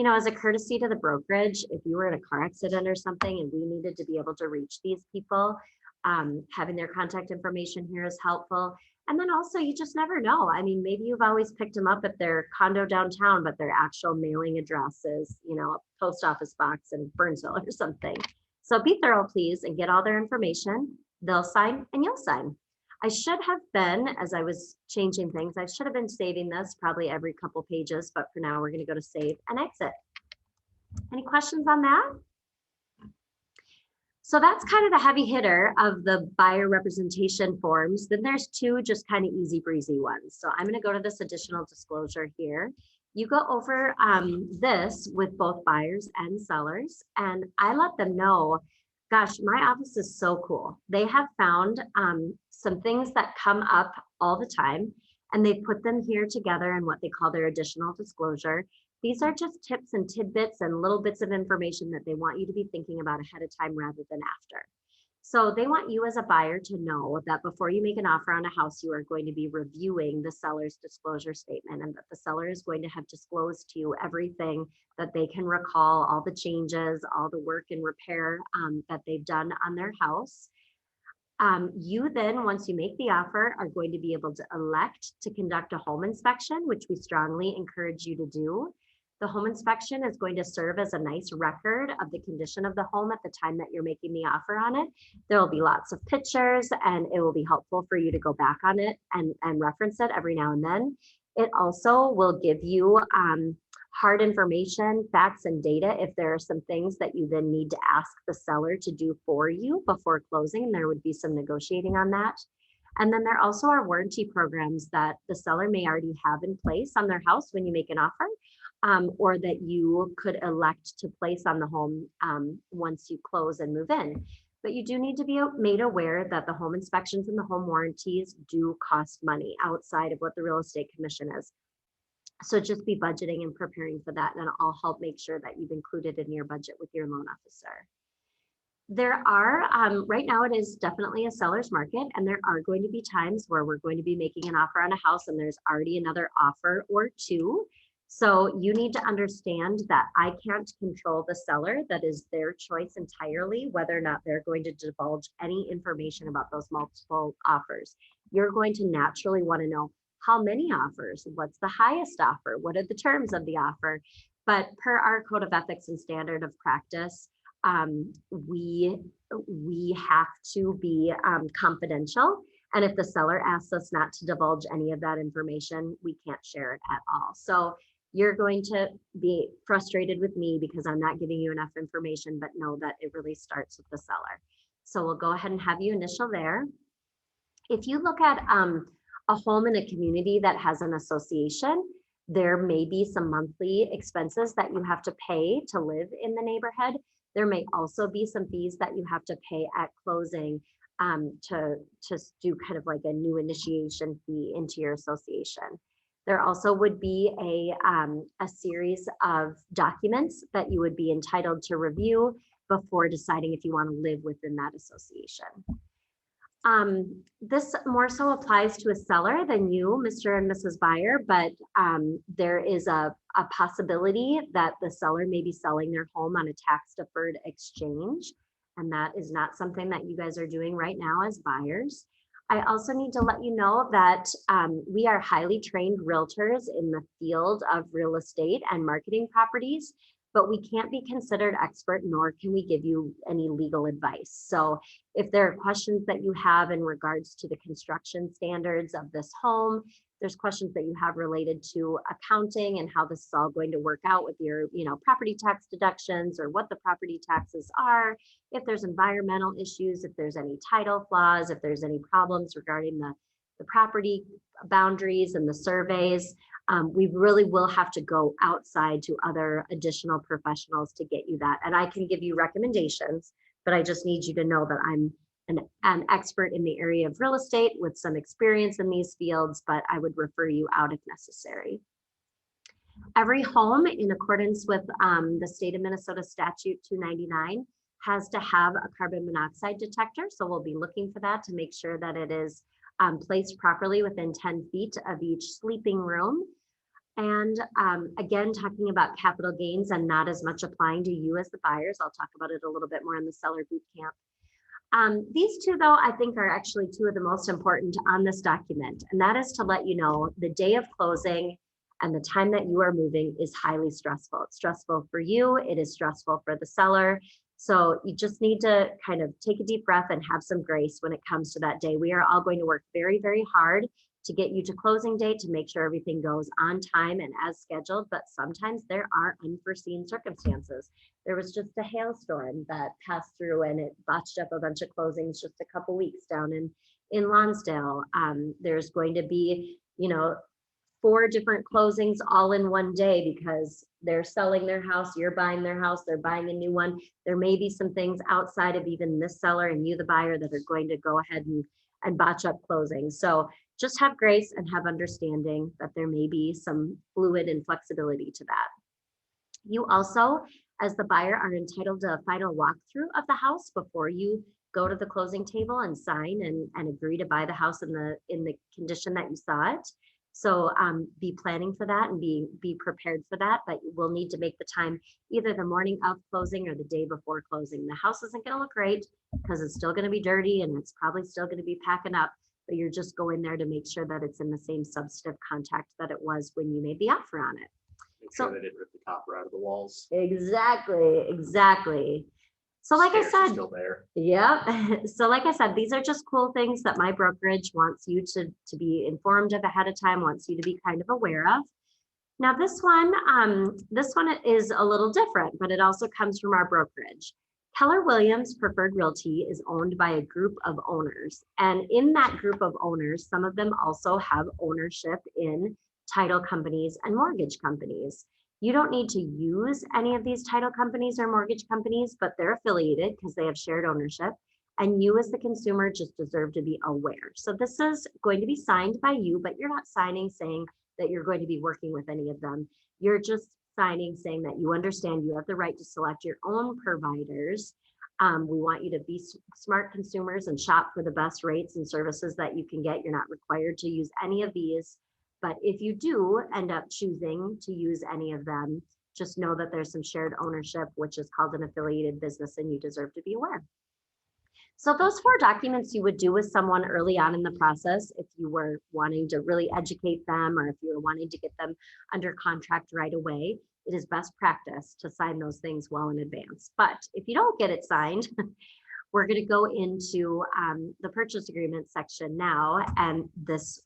as a courtesy to the brokerage, if you were in a car accident or something and we needed to be able to reach these people, having their contact information here is helpful. And then also, you just never know. I mean, maybe you've always picked them up at their condo downtown, but their actual mailing address is, a post office box in Burnsville or something. So be thorough, please, and get all their information. They'll sign and you'll sign. I should have been, as I was changing things, I should have been saving this probably every couple pages, but for now we're going to go to save and exit. Any questions on that? So that's kind of the heavy hitter of the buyer representation forms. Then there's two just kind of easy breezy ones. So I'm going to go to this additional disclosure here. You go over this with both buyers and sellers, and I let them know, gosh, my office is so cool. They have found some things that come up all the time, and they put them here together in what they call their additional disclosure. These are just tips and tidbits and little bits of information that they want you to be thinking about ahead of time rather than after. So they want you as a buyer to know that before you make an offer on a house, you are going to be reviewing the seller's disclosure statement, and that the seller is going to have disclosed to you everything that they can recall, all the changes, all the work and repair that they've done on their house. You then, once you make the offer, are going to be able to elect to conduct a home inspection, which we strongly encourage you to do. The home inspection is going to serve as a nice record of the condition of the home at the time that you're making the offer on it. There will be lots of pictures, and it will be helpful for you to go back on it and reference it every now and then. It also will give you hard information, facts, and data if there are some things that you then need to ask the seller to do for you before closing, and there would be some negotiating on that. And then there also are warranty programs that the seller may already have in place on their house when you make an offer, or that you could elect to place on the home once you close and move in. But you do need to be made aware that the home inspections and the home warranties do cost money outside of what the real estate commission is. So just be budgeting and preparing for that, and I'll help make sure that you've included in your budget with your loan officer. There are, right now it is definitely a seller's market, and there are going to be times where we're going to be making an offer on a house and there's already another offer or two. So you need to understand that I can't control the seller. That is their choice entirely, whether or not they're going to divulge any information about those multiple offers. You're going to naturally want to know how many offers, what's the highest offer, what are the terms of the offer. But per our code of ethics and standard of practice, we have to be confidential. And if the seller asks us not to divulge any of that information, we can't share it at all. So you're going to be frustrated with me because I'm not giving you enough information, but know that it really starts with the seller. So we'll go ahead and have you initial there. If you look at a home in a community that has an association, there may be some monthly expenses that you have to pay to live in the neighborhood. There may also be some fees that you have to pay at closing to do kind of like a new initiation fee into your association. There also would be a series of documents that you would be entitled to review before deciding if you want to live within that association. This more so applies to a seller than you, Mr. and Mrs. Buyer, but there is a possibility that the seller may be selling their home on a tax deferred exchange. And that is not something that you guys are doing right now as buyers. I also need to let you know that we are highly trained realtors in the field of real estate and marketing properties, but we can't be considered expert, nor can we give you any legal advice. So if there are questions that you have in regards to the construction standards of this home, there's questions that you have related to accounting and how this is all going to work out with your, property tax deductions or what the property taxes are, if there's environmental issues, if there's any title flaws, if there's any problems regarding the property boundaries and the surveys, we really will have to go outside to other additional professionals to get you that. And I can give you recommendations, but I just need you to know that I'm an expert in the area of real estate with some experience in these fields, but I would refer you out if necessary. Every home, in accordance with the state of Minnesota statute 299, has to have a carbon monoxide detector. So we'll be looking for that to make sure that it is placed properly within 10 feet of each sleeping room. And again, talking about capital gains and not as much applying to you as the buyers. I'll talk about it a little bit more in the seller boot camp. These two, though, I think are actually two of the most important on this document. And that is to let you know the day of closing and the time that you are moving is highly stressful. It's stressful for you. It is stressful for the seller. So you just need to kind of take a deep breath and have some grace when it comes to that day. We are all going to work very, very hard to get you to closing date, to make sure everything goes on time and as scheduled. But sometimes there are unforeseen circumstances. There was just a hailstorm that passed through and it botched up a bunch of closings just a couple weeks down in Lonsdale. There's going to be, 4 different closings all in one day because they're selling their house, you're buying their house, they're buying a new one. There may be some things outside of even this seller and you, the buyer, that are going to go ahead and botch up closings. So just have grace and have understanding that there may be some fluid and flexibility to that. You also, as the buyer, are entitled to a final walkthrough of the house before you go to the closing table and sign and agree to buy the house in the condition that you saw it. So be planning for that and be prepared for that, but you will need to make the time either the morning of closing or the day before closing. The house isn't going to look great because it's still going to be dirty and it's probably still going to be packing up, but you're just going there to make sure that it's in the same substantive contact that it was when you made the offer on it. Make sure they didn't rip the copper out of the walls. Exactly. So like I Stairs are said, still there. yeah. So like I said, these are just cool things that my brokerage wants you to be informed of ahead of time, wants you to be kind of aware of. Now this one is a little different, but it also comes from our brokerage. Keller Williams Preferred Realty is owned by a group of owners. And in that group of owners, some of them also have ownership in title companies and mortgage companies. You don't need to use any of these title companies or mortgage companies, but they're affiliated because they have shared ownership. And you as the consumer just deserve to be aware. So this is going to be signed by you, but you're not signing saying that you're going to be working with any of them. You're just signing saying that you understand you have the right to select your own providers. We want you to be smart consumers and shop for the best rates and services that you can get. You're not required to use any of these. But if you do end up choosing to use any of them, just know that there's some shared ownership, which is called an affiliated business, and you deserve to be aware. So those 4 documents you would do with someone early on in the process if you were wanting to really educate them or if you were wanting to get them under contract right away. It is best practice to sign those things well in advance. But if you don't get it signed, we're going to go into the purchase agreement section now, and this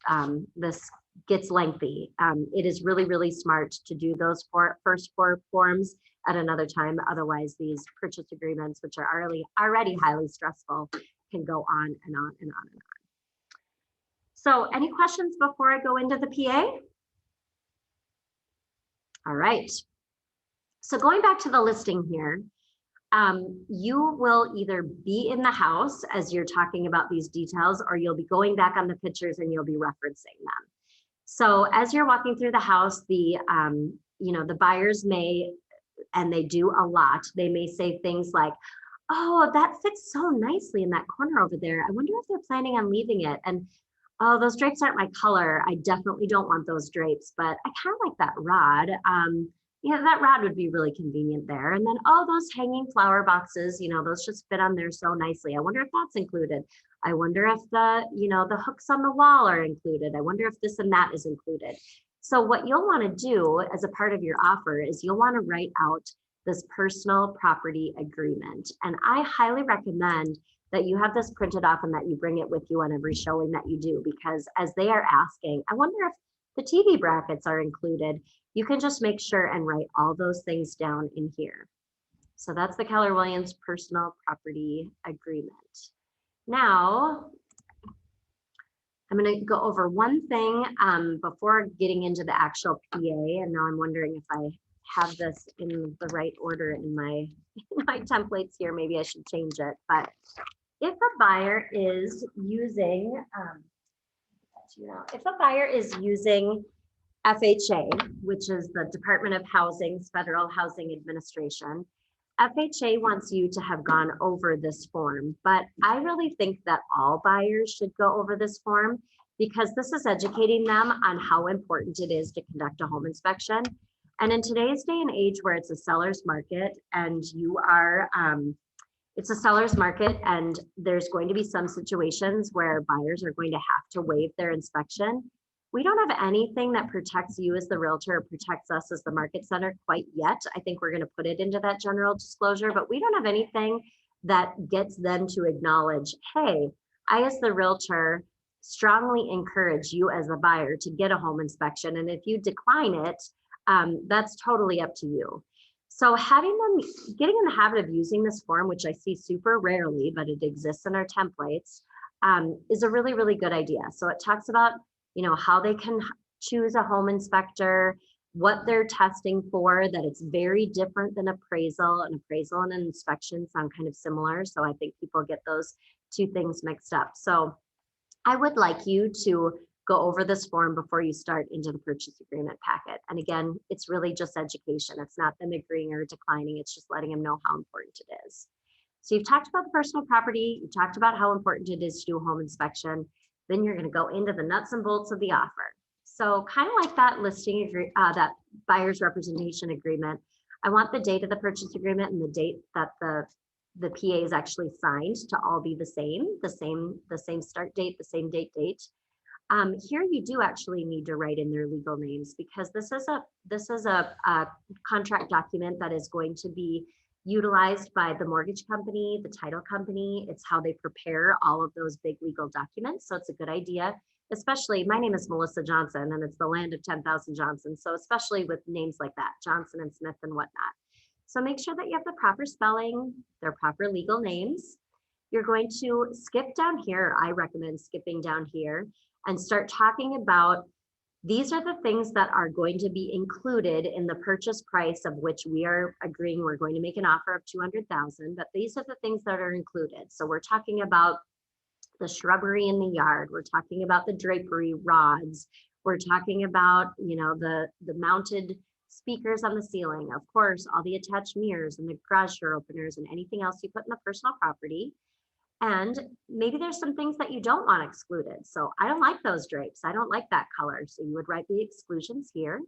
gets lengthy. It is really, really smart to do those first 4 forms at another time. Otherwise, these purchase agreements, which are already highly stressful, can go on and on and on and on. So any questions before I go into the PA? All right. So going back to the listing here, you will either be in the house as you're talking about these details, or you'll be going back on the pictures and you'll be referencing them. So as you're walking through the house, the buyers may, and they do a lot, they may say things like, oh, that fits so nicely in that corner over there. I wonder if they're planning on leaving it. And oh, those drapes aren't my color. I definitely don't want those drapes, but I kind of like that rod. That rod would be really convenient there. And then, oh, those hanging flower boxes, those just fit on there so nicely. I wonder if that's included. I wonder if the hooks on the wall are included. I wonder if this and that is included. So what you'll want to do as a part of your offer is you'll want to write out this personal property agreement. And I highly recommend that you have this printed off and that you bring it with you on every showing that you do, because as they are asking, I wonder if the TV brackets are included. You can just make sure and write all those things down in here. So that's the Keller Williams personal property agreement. Now, I'm going to go over one thing before getting into the actual PA. And now I'm wondering if I have this in the right order in my templates here. Maybe I should change it. But if a buyer is using, FHA, which is the Department of Housing's Federal Housing Administration, FHA wants you to have gone over this form, but I really think that all buyers should go over this form because this is educating them on how important it is to conduct a home inspection. And in today's day and age where it's a seller's market and it's a seller's market and there's going to be some situations where buyers are going to have to waive their inspection. We don't have anything that protects you as the realtor or protects us as the market center quite yet. I think we're going to put it into that general disclosure, but we don't have anything that gets them to acknowledge, hey, I as the realtor strongly encourage you as a buyer to get a home inspection. And if you decline it, that's totally up to you. So having them, getting in the habit of using this form, which I see super rarely, but it exists in our templates, is a really, really good idea. So it talks about, how they can choose a home inspector, what they're testing for, that it's very different than appraisal. An appraisal and an inspection sound kind of similar. So I think people get those two things mixed up. So I would like you to go over this form before you start into the purchase agreement packet. And again, it's really just education. It's not them agreeing or declining. It's just letting them know how important it is. So you've talked about the personal property. You've talked about how important it is to do a home inspection. Then you're going to go into the nuts and bolts of the offer. So kind of like that that buyer's representation agreement, I want the date of the purchase agreement and the date that the PA is actually signed to all be the same start date, the same date. Here you do actually need to write in their legal names, because this is a contract document that is going to be utilized by the mortgage company, the title company. It's how they prepare all of those big legal documents. So it's a good idea, especially, my name is Melissa Johnson and it's the land of 10,000 Johnson. So especially with names like that, Johnson and Smith and whatnot. So make sure that you have the proper spelling, their proper legal names. You're going to skip down here. I recommend skipping down here and start talking about, these are the things that are going to be included in the purchase price of which we are agreeing we're going to make an offer of 200,000, but these are the things that are included. So we're talking about the shrubbery in the yard. We're talking about the drapery rods. We're talking about, the mounted speakers on the ceiling. Of course, all the attached mirrors and the garage door openers and anything else you put in the personal property. And maybe there's some things that you don't want excluded. So I don't like those drapes. I don't like that color. So you would write the exclusions here.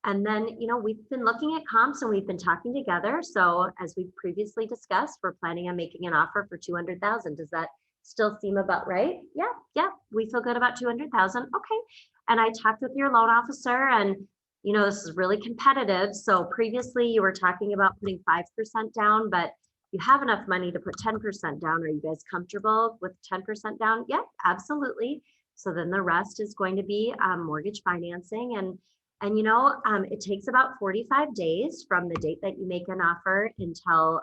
And then, we've been looking at comps and we've been talking together. So as we previously discussed, we're planning on making an offer for 200,000. Does that still seem about right? Yeah, we feel good about 200,000. Okay. And I talked with your loan officer, and this is really competitive. So previously you were talking about putting 5% down, but you have enough money to put 10% down. Are you guys comfortable with 10% down? Yeah, absolutely. So then the rest is going to be mortgage financing. And it takes about 45 days from the date that you make an offer until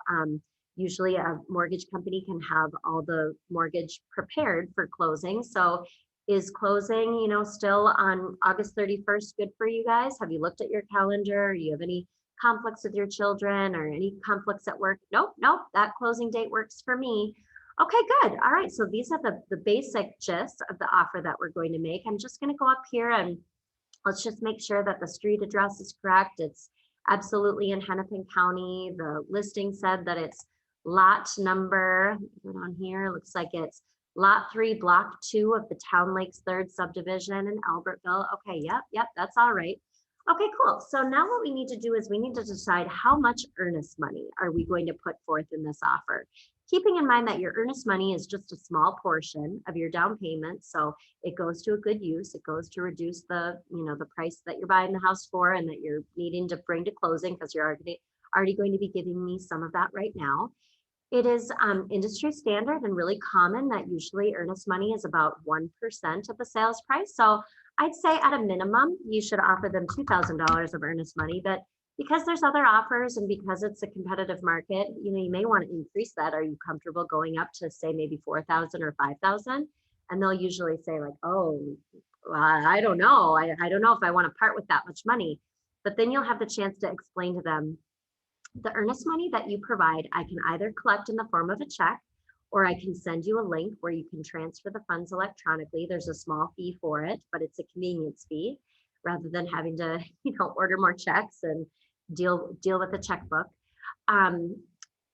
usually a mortgage company can have all the mortgage prepared for closing. So is closing, still on August 31st good for you guys? Have you looked at your calendar? Do you have any conflicts with your children or any conflicts at work? Nope, that closing date works for me. Okay, good. All right, so these are the basic gist of the offer that we're going to make. I'm just going to go up here and let's just make sure that the street address is correct. It's absolutely in Hennepin County. The listing said that it's lot number, put on here, looks like it's lot 3, block 2 of the Town Lakes 3rd subdivision in Albertville. Okay, yep, that's all right. Okay, cool. So now what we need to do is we need to decide how much earnest money are we going to put forth in this offer. Keeping in mind that your earnest money is just a small portion of your down payment. So it goes to a good use. It goes to reduce the, the price that you're buying the house for and that you're needing to bring to closing, because you're already going to be giving me some of that right now. It is industry standard and really common that usually earnest money is about 1% of the sales price. So I'd say at a minimum, you should offer them $2,000 of earnest money, but because there's other offers and because it's a competitive market, you may want to increase that. Are you comfortable going up to say maybe 4,000 or 5,000? And they'll usually say like, oh, I don't know. I don't know if I want to part with that much money. But then you'll have the chance to explain to them, the earnest money that you provide, I can either collect in the form of a check, or I can send you a link where you can transfer the funds electronically. There's a small fee for it, but it's a convenience fee rather than having to, order more checks and deal with the checkbook. And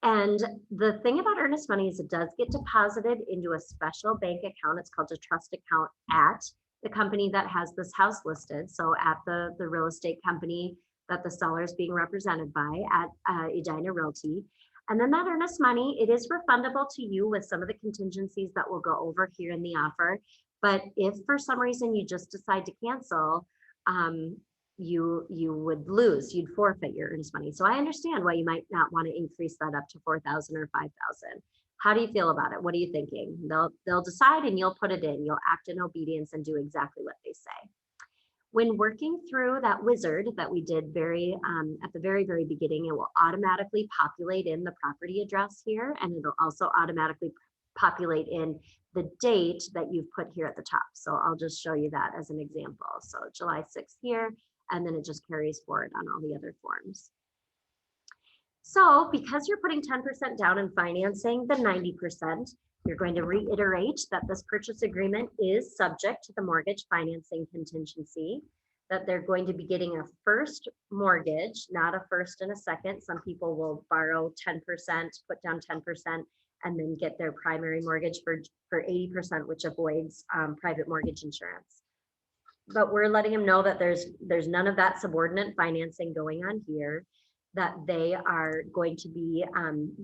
the thing about earnest money is it does get deposited into a special bank account. It's called a trust account at the company that has this house listed. So at the real estate company that the seller is being represented by at Edina Realty. And then that earnest money, it is refundable to you with some of the contingencies that we'll go over here in the offer. But if for some reason you just decide to cancel, you would lose, you'd forfeit your earnest money. So I understand why you might not want to increase that up to 4,000 or 5,000. How do you feel about it? What are you thinking? They'll decide and you'll put it in. You'll act in obedience and do exactly what they say. When working through that wizard that we did at the very, very beginning, it will automatically populate in the property address here, and it'll also automatically populate in the date that you've put here at the top. So I'll just show you that as an example. So July 6th here, and then it just carries forward on all the other forms. So because you're putting 10% down in financing the 90%, you're going to reiterate that this purchase agreement is subject to the mortgage financing contingency, that they're going to be getting a first mortgage, not a first and a second. Some people will borrow 10%, put down 10%, and then get their primary mortgage for 80%, which avoids private mortgage insurance. But we're letting them know that there's none of that subordinate financing going on here, that they are going to be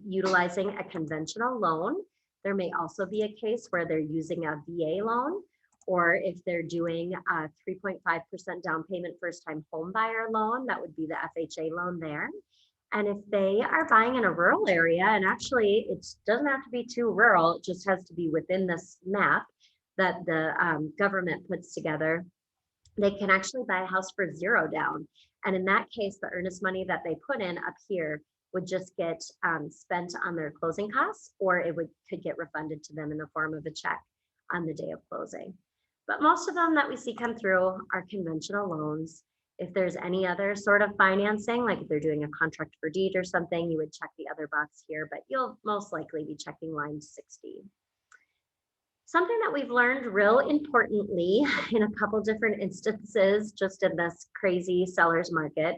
utilizing a conventional loan. There may also be a case where they're using a VA loan, or if they're doing a 3.5% down payment first-time home buyer loan, that would be the FHA loan there. And if they are buying in a rural area, and actually it doesn't have to be too rural, it just has to be within this map that the government puts together, they can actually buy a house for $0 down. And in that case, the earnest money that they put in up here would just get spent on their closing costs, or it could get refunded to them in the form of a check on the day of closing. But most of them that we see come through are conventional loans. If there's any other sort of financing, like if they're doing a contract for deed or something, you would check the other box here, but you'll most likely be checking line 60. Something that we've learned real importantly in a couple different instances, just in this crazy seller's market,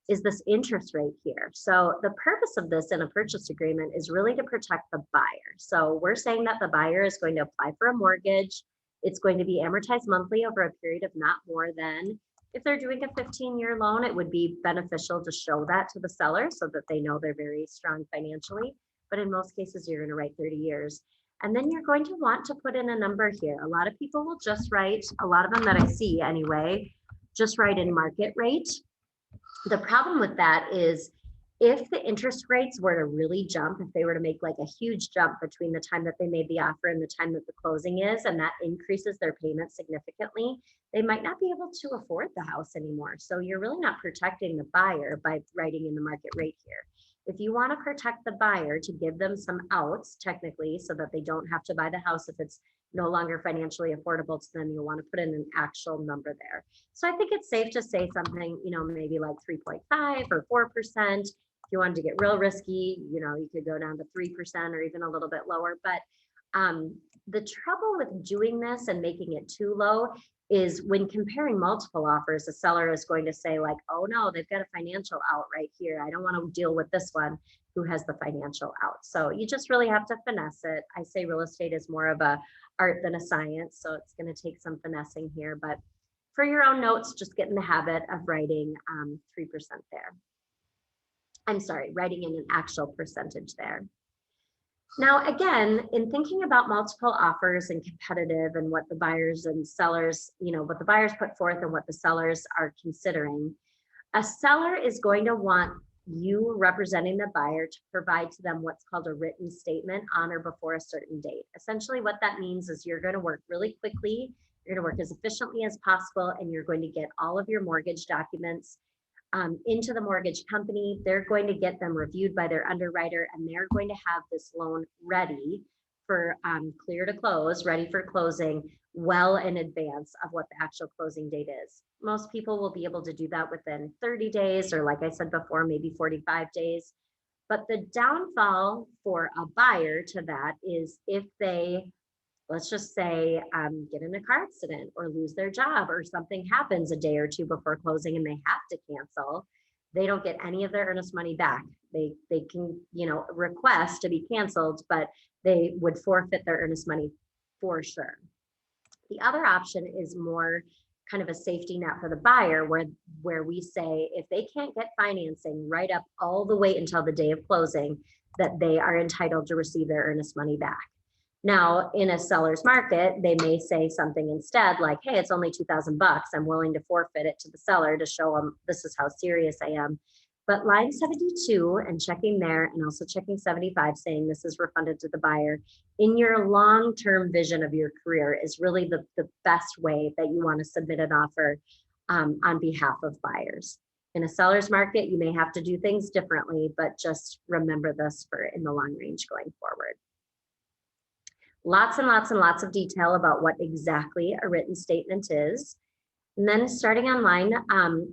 is this interest rate here. So the purpose of this in a purchase agreement is really to protect the buyer. So we're saying that the buyer is going to apply for a mortgage. It's going to be amortized monthly over a period of not more than, if they're doing a 15-year loan, it would be beneficial to show that to the seller so that they know they're very strong financially. But in most cases, you're going to write 30 years. And then you're going to want to put in a number here. A lot of people will just write, a lot of them that I see anyway, just write in market rate. The problem with that is if the interest rates were to really jump, if they were to make like a huge jump between the time that they made the offer and the time that the closing is, and that increases their payment significantly, they might not be able to afford the house anymore. So you're really not protecting the buyer by writing in the market rate here. If you want to protect the buyer to give them some outs technically so that they don't have to buy the house if it's no longer financially affordable to them, you'll want to put in an actual number there. So I think it's safe to say something, maybe like 3.5 or 4%. If you wanted to get real risky, you could go down to 3% or even a little bit lower. But the trouble with doing this and making it too low is when comparing multiple offers, the seller is going to say like, oh no, they've got a financial out right here. I don't want to deal with this one who has the financial out. So you just really have to finesse it. I say real estate is more of a art than a science. So it's going to take some finessing here, but for your own notes, just get in the habit of writing 3% there. I'm sorry, writing in an actual percentage there. Now, again, in thinking about multiple offers and competitive and what the buyers and sellers, what the buyers put forth and what the sellers are considering, a seller is going to want you representing the buyer to provide to them what's called a written statement on or before a certain date. Essentially, what that means is you're going to work really quickly, you're going to work as efficiently as possible, and you're going to get all of your mortgage documents into the mortgage company. They're going to get them reviewed by their underwriter, and they're going to have this loan ready for clear to close, ready for closing well in advance of what the actual closing date is. Most people will be able to do that within 30 days, or like I said before, maybe 45 days. But the downfall for a buyer to that is if they, let's just say, get in a car accident or lose their job or something happens a day or two before closing and they have to cancel, they don't get any of their earnest money back. They can, request to be canceled, but they would forfeit their earnest money for sure. The other option is more kind of a safety net for the buyer, where we say if they can't get financing right up all the way until the day of closing, that they are entitled to receive their earnest money back. Now, in a seller's market, they may say something instead like, hey, it's only $2,000. I'm willing to forfeit it to the seller to show them this is how serious I am. But line 72 and checking there and also checking 75 saying this is refunded to the buyer in your long-term vision of your career is really the best way that you want to submit an offer on behalf of buyers. In a seller's market, you may have to do things differently, but just remember this for in the long range going forward. Lots and lots and lots of detail about what exactly a written statement is. And then starting on line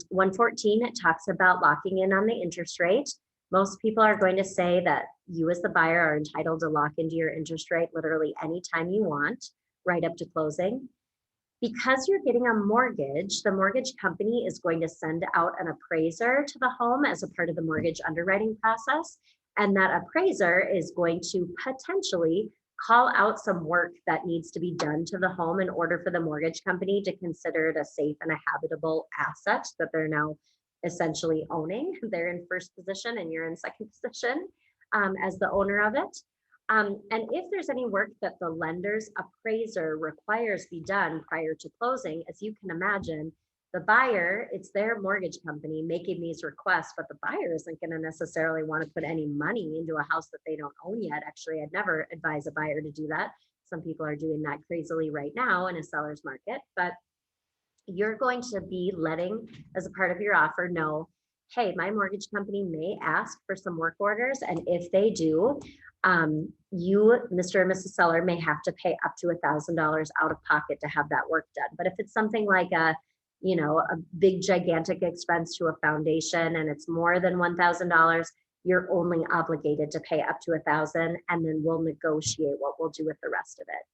114, it talks about locking in on the interest rate. Most people are going to say that you as the buyer are entitled to lock into your interest rate literally anytime you want, right up to closing. Because you're getting a mortgage, the mortgage company is going to send out an appraiser to the home as a part of the mortgage underwriting process. And that appraiser is going to potentially call out some work that needs to be done to the home in order for the mortgage company to consider it a safe and a habitable asset that they're now essentially owning. They're in first position and you're in second position as the owner of it. And if there's any work that the lender's appraiser requires be done prior to closing, as you can imagine, the buyer, it's their mortgage company making these requests, but the buyer isn't going to necessarily want to put any money into a house that they don't own yet. Actually, I'd never advise a buyer to do that. Some people are doing that crazily right now in a seller's market, but you're going to be letting, as a part of your offer, know, hey, my mortgage company may ask for some work orders. And if they do, you, Mr. and Mrs. Seller, may have to pay up to $1,000 out of pocket to have that work done. But if it's something like a big gigantic expense to a foundation and it's more than $1,000, you're only obligated to pay up to $1,000, and then we'll negotiate what we'll do with the rest of it.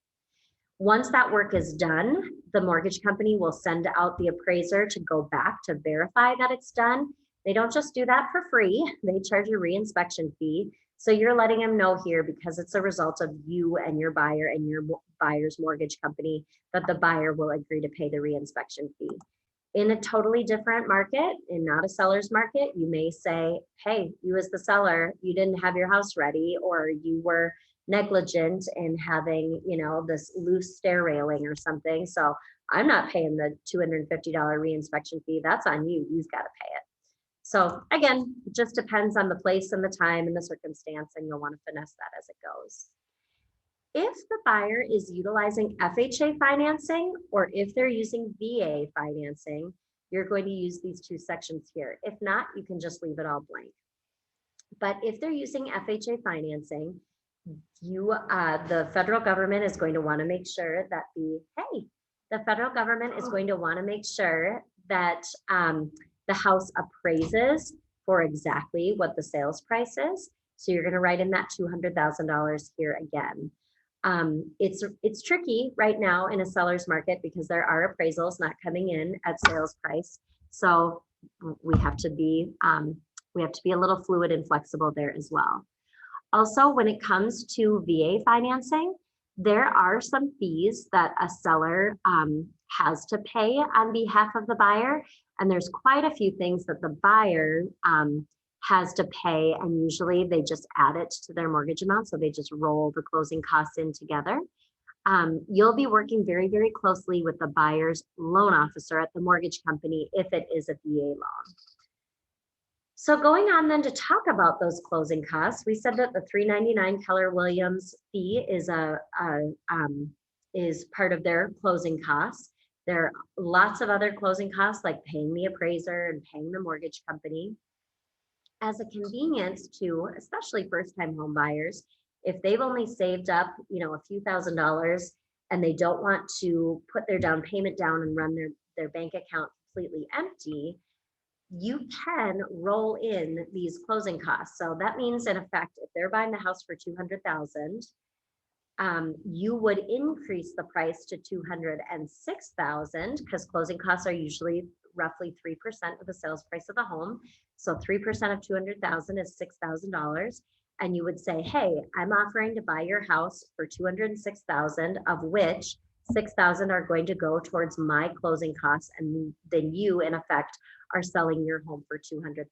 Once that work is done, the mortgage company will send out the appraiser to go back to verify that it's done. They don't just do that for free. They charge a reinspection fee. So you're letting them know here, because it's a result of you and your buyer and your buyer's mortgage company, that the buyer will agree to pay the reinspection fee. In a totally different market, in not a seller's market, you may say, hey, you as the seller, you didn't have your house ready, or you were negligent in having, this loose stair railing or something. So I'm not paying the $250 reinspection fee. That's on you. You've got to pay it. So again, it just depends on the place and the time and the circumstance, and you'll want to finesse that as it goes. If the buyer is utilizing FHA financing, or if they're using VA financing, you're going to use these two sections here. If not, you can just leave it all blank. But if they're using FHA financing, the federal government is going to want to make sure that the federal government is going to want to make sure that the house appraises for exactly what the sales price is. So you're going to write in that $200,000 here again. It's tricky right now in a seller's market because there are appraisals not coming in at sales price. So we have to be a little fluid and flexible there as well. Also, when it comes to VA financing, there are some fees that a seller has to pay on behalf of the buyer. And there's quite a few things that the buyer has to pay, and usually they just add it to their mortgage amount. So they just roll the closing costs in together. You'll be working very, very closely with the buyer's loan officer at the mortgage company if it is a VA loan. So going on then to talk about those closing costs, we said that the $399 Keller Williams fee is part of their closing costs. There are lots of other closing costs like paying the appraiser and paying the mortgage company. As a convenience to, especially first-time home buyers, if they've only saved up, a few $1,000s and they don't want to put their down payment down and run their bank account completely empty, you can roll in these closing costs. So that means, in effect, if they're buying the house for $200,000, you would increase the price to $206,000 because closing costs are usually roughly 3% of the sales price of the home. So 3% of $200,000 is $6,000. And you would say, hey, I'm offering to buy your house for $206,000, of which $6,000 are going to go towards my closing costs. And then you, in effect, are selling your home for $200,000.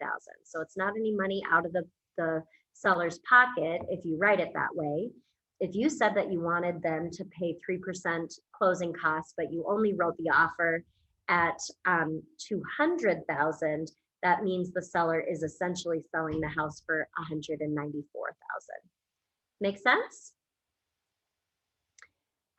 So it's not any money out of the seller's pocket if you write it that way. If you said that you wanted them to pay 3% closing costs, but you only wrote the offer at $200,000, that means the seller is essentially selling the house for $194,000. Make sense?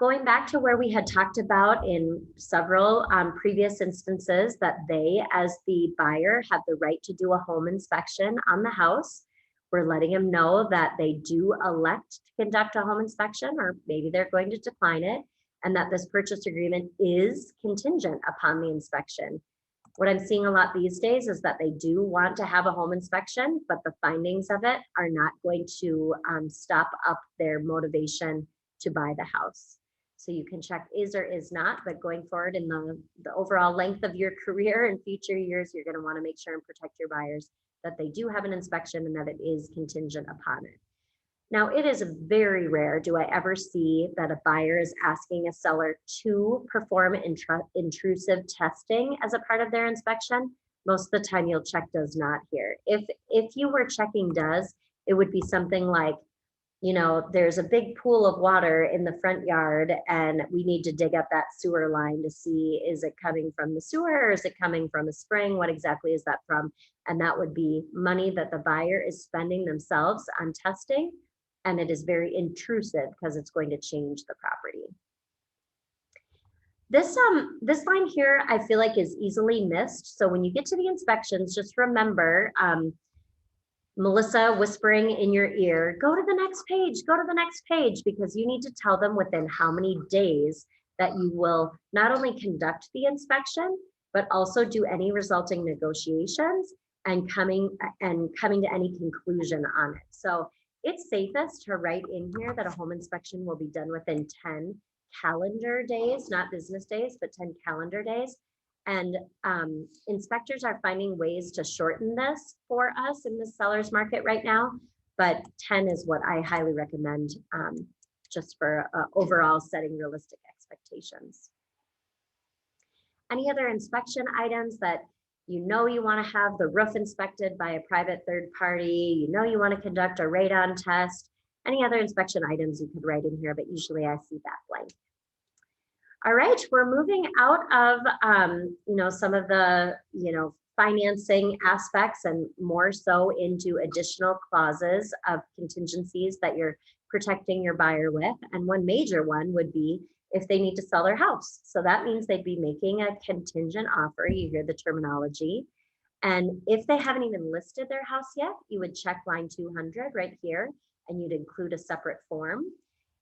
Going back to where we had talked about in several previous instances that they, as the buyer, have the right to do a home inspection on the house. We're letting them know that they do elect to conduct a home inspection, or maybe they're going to decline it, and that this purchase agreement is contingent upon the inspection. What I'm seeing a lot these days is that they do want to have a home inspection, but the findings of it are not going to stop up their motivation to buy the house. So you can check is or is not, but going forward in the overall length of your career and future years, you're going to want to make sure and protect your buyers that they do have an inspection and that it is contingent upon it. Now, it is very rare do I ever see that a buyer is asking a seller to perform intrusive testing as a part of their inspection. Most of the time you'll check does not here. If you were checking does, it would be something like, you know, there's a big pool of water in the front yard and we need to dig up that sewer line to see, is it coming from the sewer or is it coming from a spring? What exactly is that from? And that would be money that the buyer is spending themselves on testing. And it is very intrusive because it's going to change the property. This line here, I feel like is easily missed. So when you get to the inspections, just remember, Melissa whispering in your ear, go to the next page, go to the next page, because you need to tell them within how many days that you will not only conduct the inspection, but also do any resulting negotiations and coming to any conclusion on it. So it's safest to write in here that a home inspection will be done within 10 calendar days, not business days, but 10 calendar days. And inspectors are finding ways to shorten this for us in the seller's market right now, but 10 is what I highly recommend just for overall setting realistic expectations. Any other inspection items that you know you want to have the roof inspected by a private third party, you know you want to conduct a radon test, any other inspection items you could write in here, but usually I see that blank. All right, we're moving out of some of the financing aspects and more so into additional clauses of contingencies that you're protecting your buyer with. And one major one would be if they need to sell their house. So that means they'd be making a contingent offer. You hear the terminology. And if they haven't even listed their house yet, you would check line 200 right here, and you'd include a separate form.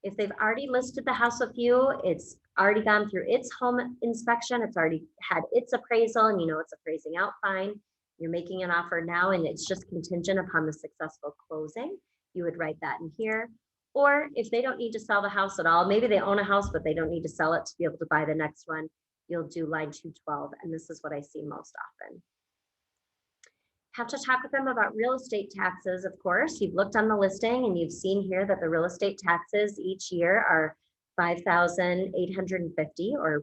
If they've already listed the house with you, it's already gone through its home inspection, it's already had its appraisal, and you know it's appraising out fine. You're making an offer now, and it's just contingent upon the successful closing. You would write that in here. Or if they don't need to sell the house at all, maybe they own a house, but they don't need to sell it to be able to buy the next one, you'll do line 212, and this is what I see most often. Have to talk with them about real estate taxes, of course. You've looked on the listing and you've seen here that the real estate taxes each year are $5,850, or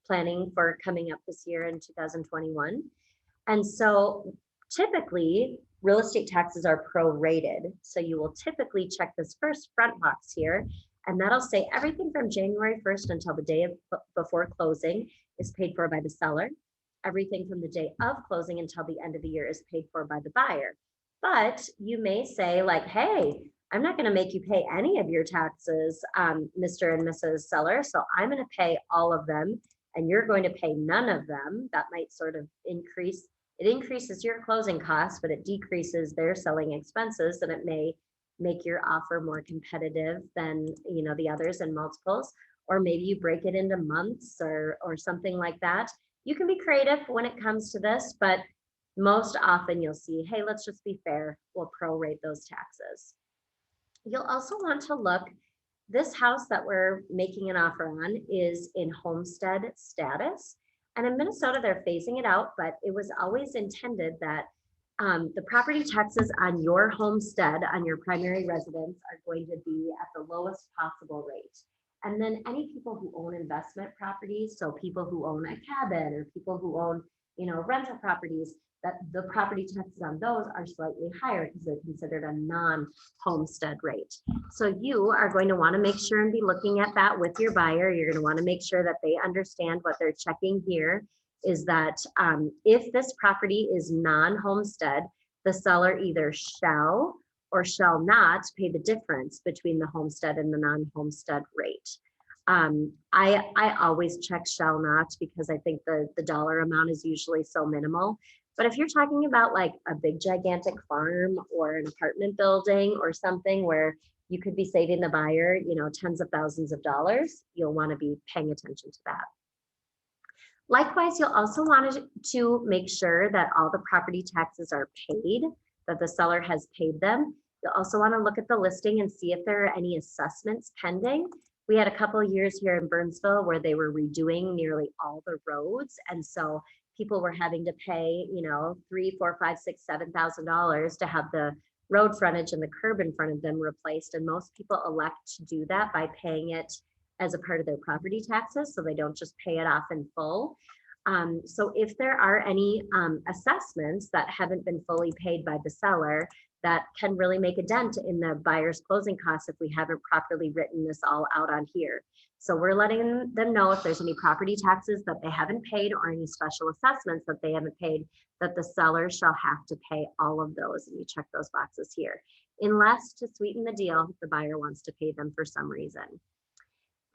planning for coming up this year in 2021. And so typically real estate taxes are prorated. So you will typically check this first front box here, and that'll say everything from January 1st until the day before closing is paid for by the seller. Everything from the day of closing until the end of the year is paid for by the buyer. But you may say like, hey, I'm not going to make you pay any of your taxes, Mr. and Mrs. Seller. So I'm going to pay all of them and you're going to pay none of them. That might sort of increase. It increases your closing costs, but it decreases their selling expenses, and it may make your offer more competitive than the others in multiples. Or maybe you break it into months or something like that. You can be creative when it comes to this, but most often you'll see, hey, let's just be fair. We'll prorate those taxes. You'll also want to look, this house that we're making an offer on is in homestead status. And in Minnesota, they're phasing it out, but it was always intended that the property taxes on your homestead, on your primary residence, are going to be at the lowest possible rate. And then any people who own investment properties, so people who own a cabin or people who own, rental properties, that the property taxes on those are slightly higher because they're considered a non-homestead rate. So you are going to want to make sure and be looking at that with your buyer. You're going to want to make sure that they understand what they're checking here. is that if this property is non-homestead, the seller either shall or shall not pay the difference between the homestead and the non-homestead rate. I always check shall not because I think the dollar amount is usually so minimal. But if you're talking about like a big gigantic farm or an apartment building or something where you could be saving the buyer, you know, tens of thousands of dollars, you'll want to be paying attention to that. Likewise, you'll also want to make sure that all the property taxes are paid, that the seller has paid them. You'll also want to look at the listing and see if there are any assessments pending. We had a couple of years here in Burnsville where they were redoing nearly all the roads. And so people were having to pay, you know, $3,000, $4,000, $5,000, $6,000, $7,000 to have the road frontage and the curb in front of them replaced. And most people elect to do that by paying it as a part of their property taxes, so they don't just pay it off in full. So if there are any assessments that haven't been fully paid by the seller, that can really make a dent in the buyer's closing costs if we haven't properly written this all out on here. So we're letting them know if there's any property taxes that they haven't paid or any special assessments that they haven't paid, that the seller shall have to pay all of those. And you check those boxes here, unless to sweeten the deal, the buyer wants to pay them for some reason.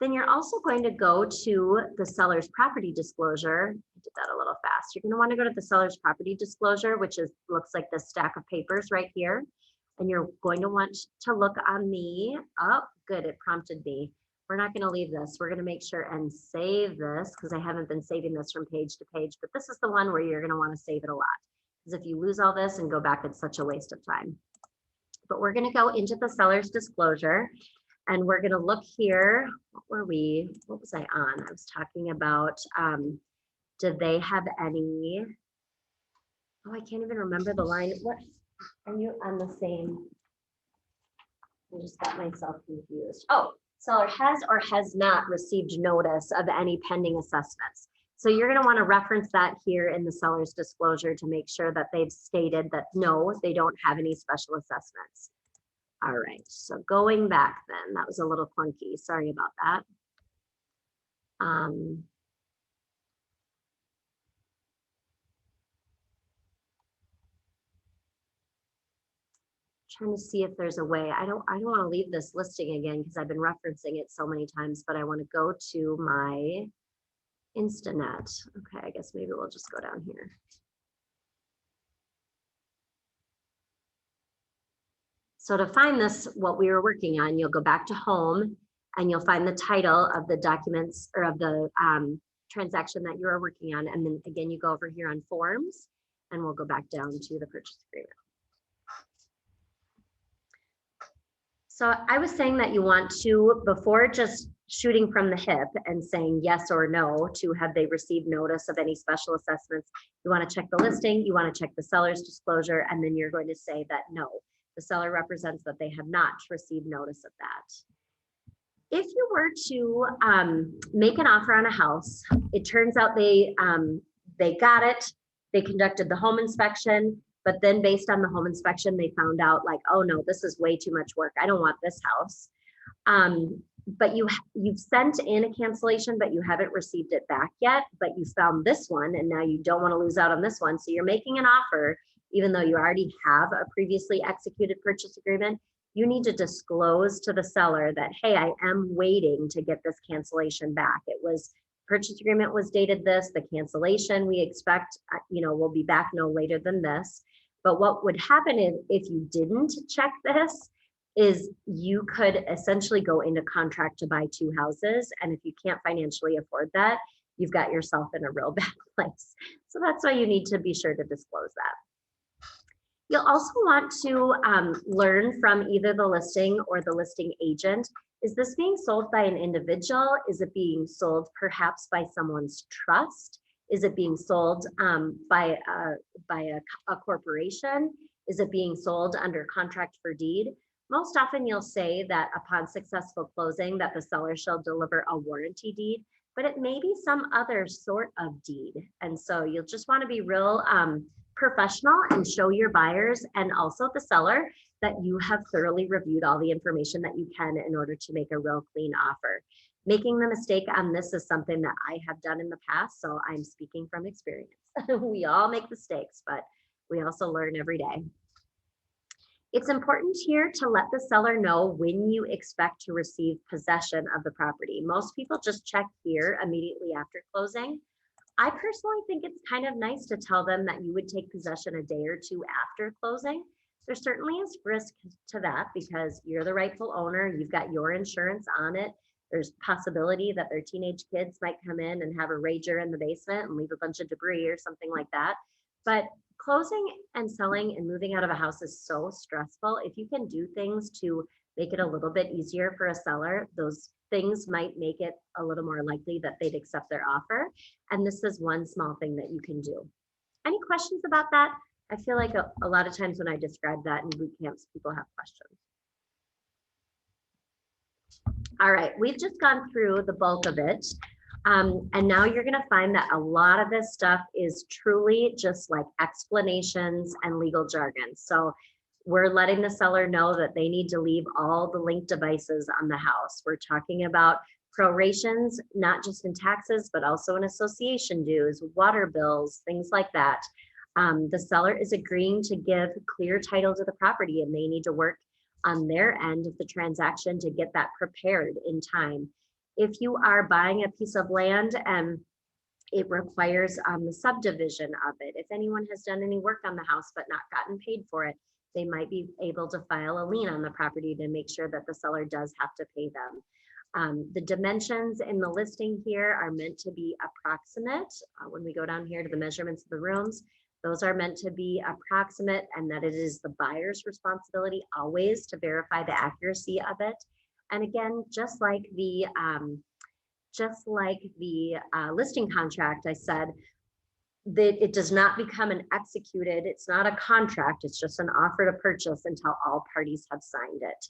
Then you're also going to go to the seller's property disclosure. I did that a little fast. You're going to want to go to the seller's property disclosure, which looks like this stack of papers right here. And you're going to want to look on the, oh, good, it prompted me. We're not going to leave this. We're going to make sure and save this because I haven't been saving this from page to page, but this is the one where you're going to want to save it a lot. Because if you lose all this and go back, it's such a waste of time. But we're going to go into the seller's disclosure. And we're going to look here. What was I on? I was talking about, did they have any, oh, I can't even remember the line. What, are you on the same? I just got myself confused. Oh, seller has or has not received notice of any pending assessments. So you're going to want to reference that here in the seller's disclosure to make sure that they've stated that no, they don't have any special assessments. All right, so going back then, that was a little clunky. Sorry about that. Trying to see if there's a way. I don't want to leave this listing again because I've been referencing it so many times, but I want to go to my Instanet. Okay, I guess maybe we'll just go down here. So to find this, what we were working on, you'll go back to home and you'll find the title of the documents or of the transaction that you are working on. And then again, you go over here on forms and we'll go back down to the purchase agreement. So I was saying that you want to, before just shooting from the hip and saying yes or no to have they received notice of any special assessments, you want to check the listing, you want to check the seller's disclosure, and then you're going to say that no. The seller represents that they have not received notice of that. If you were to make an offer on a house, it turns out they got it, they conducted the home inspection, but then based on the home inspection, they found out like, oh no, this is way too much work. I don't want this house. But you've sent in a cancellation, but you haven't received it back yet, but you found this one and now you don't want to lose out on this one. So you're making an offer even though you already have a previously executed purchase agreement. You need to disclose to the seller that, hey, I am waiting to get this cancellation back. It was, purchase agreement was dated this, the cancellation we expect, will be back no later than this. But what would happen if you didn't check this is you could essentially go into contract to buy two houses. And if you can't financially afford that, you've got yourself in a real bad place. So that's why you need to be sure to disclose that. You'll also want to learn from either the listing or the listing agent. Is this being sold by an individual? Is it being sold perhaps by someone's trust? Is it being sold by a corporation? Is it being sold under contract for deed? Most often you'll say that upon successful closing that the seller shall deliver a warranty deed, but it may be some other sort of deed. And so you'll just want to be real professional and show your buyers and also the seller that you have thoroughly reviewed all the information that you can in order to make a real clean offer. Making the mistake on this is something that I have done in the past, so I'm speaking from experience. We all make mistakes, but we also learn every day. It's important here to let the seller know when you expect to receive possession of the property. Most people just check here immediately after closing. I personally think it's kind of nice to tell them that you would take possession a day or two after closing. There certainly is risk to that because you're the rightful owner, you've got your insurance on it. There's possibility that their teenage kids might come in and have a rager in the basement and leave a bunch of debris or something like that. But closing and selling and moving out of a house is so stressful. If you can do things to make it a little bit easier for a seller, those things might make it a little more likely that they'd accept their offer. And this is one small thing that you can do. Any questions about that? I feel like a lot of times when I describe that in boot camps, people have questions. All right, we've just gone through the bulk of it. And now you're gonna find that a lot of this stuff is truly just like explanations and legal jargon. So we're letting the seller know that they need to leave all the linked devices on the house. We're talking about prorations, not just in taxes, but also in association dues, water bills, things like that. The seller is agreeing to give clear title to the property and they need to work on their end of the transaction to get that prepared in time. If you are buying a piece of land and it requires the subdivision of it, if anyone has done any work on the house but not gotten paid for it, they might be able to file a lien on the property to make sure that the seller does have to pay them. The dimensions in the listing here are meant to be approximate. When we go down here to the measurements of the rooms, those are meant to be approximate and that it is the buyer's responsibility always to verify the accuracy of it. And again, just like the listing contract, I said that it does not become an executed, it's not a contract, it's just an offer to purchase until all parties have signed it.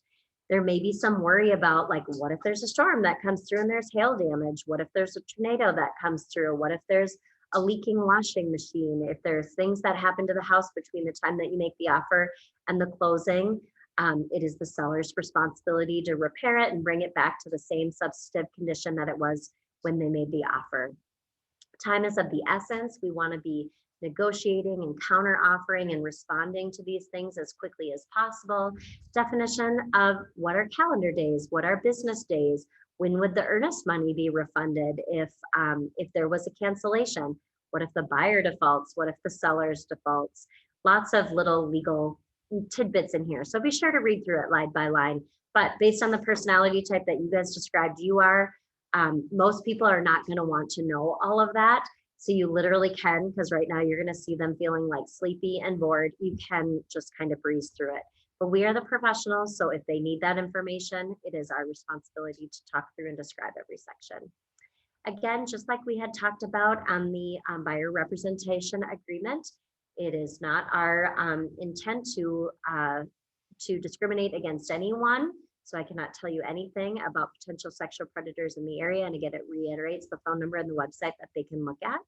There may be some worry about like, what if there's a storm that comes through and there's hail damage? What if there's a tornado that comes through? What if there's a leaking washing machine? If there's things that happen to the house between the time that you make the offer and the closing, it is the seller's responsibility to repair it and bring it back to the same substantive condition that it was when they made the offer. Time is of the essence. We want to be negotiating and counter offering and responding to these things as quickly as possible. Definition of what are calendar days, what are business days, when would the earnest money be refunded if there was a cancellation, what if the buyer defaults, what if the seller's defaults, lots of little legal tidbits in here. So be sure to read through it line by line, but based on the personality type that you guys described, you are, most people are not going to want to know all of that. So you literally can, because right now you're going to see them feeling like sleepy and bored. You can just kind of breeze through it. But we are the professionals, so if they need that information, it is our responsibility to talk through and describe every section. Again, just like we had talked about on the buyer representation agreement, it is not our intent to discriminate against anyone. So I cannot tell you anything about potential sexual predators in the area. And again, it reiterates the phone number and the website that they can look at.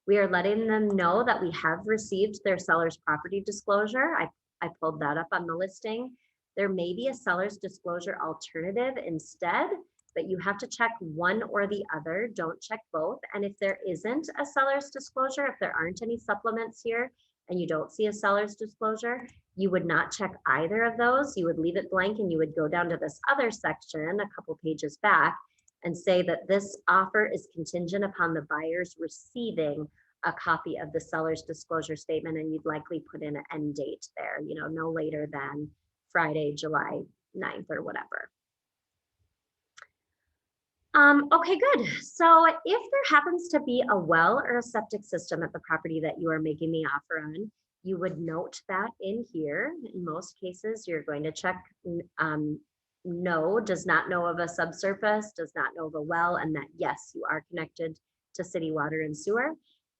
We are letting them know that we have received their seller's property disclosure. I pulled that up on the listing. There may be a seller's disclosure alternative instead, but you have to check one or the other. Don't check both. And if there isn't a seller's disclosure, if there aren't any supplements here and you don't see a seller's disclosure, you would not check either of those. You would leave it blank and you would go down to this other section a couple pages back and say that this offer is contingent upon the buyers receiving a copy of the seller's disclosure statement, and you'd likely put in an end date there, you know, no later than Friday, July 9th or whatever. Okay, good. So if there happens to be a well or a septic system at the property that you are making the offer on, you would note that in here. In most cases, you're going to check no, does not know of a subsurface, does not know of a well, and that yes, you are connected to city water and sewer,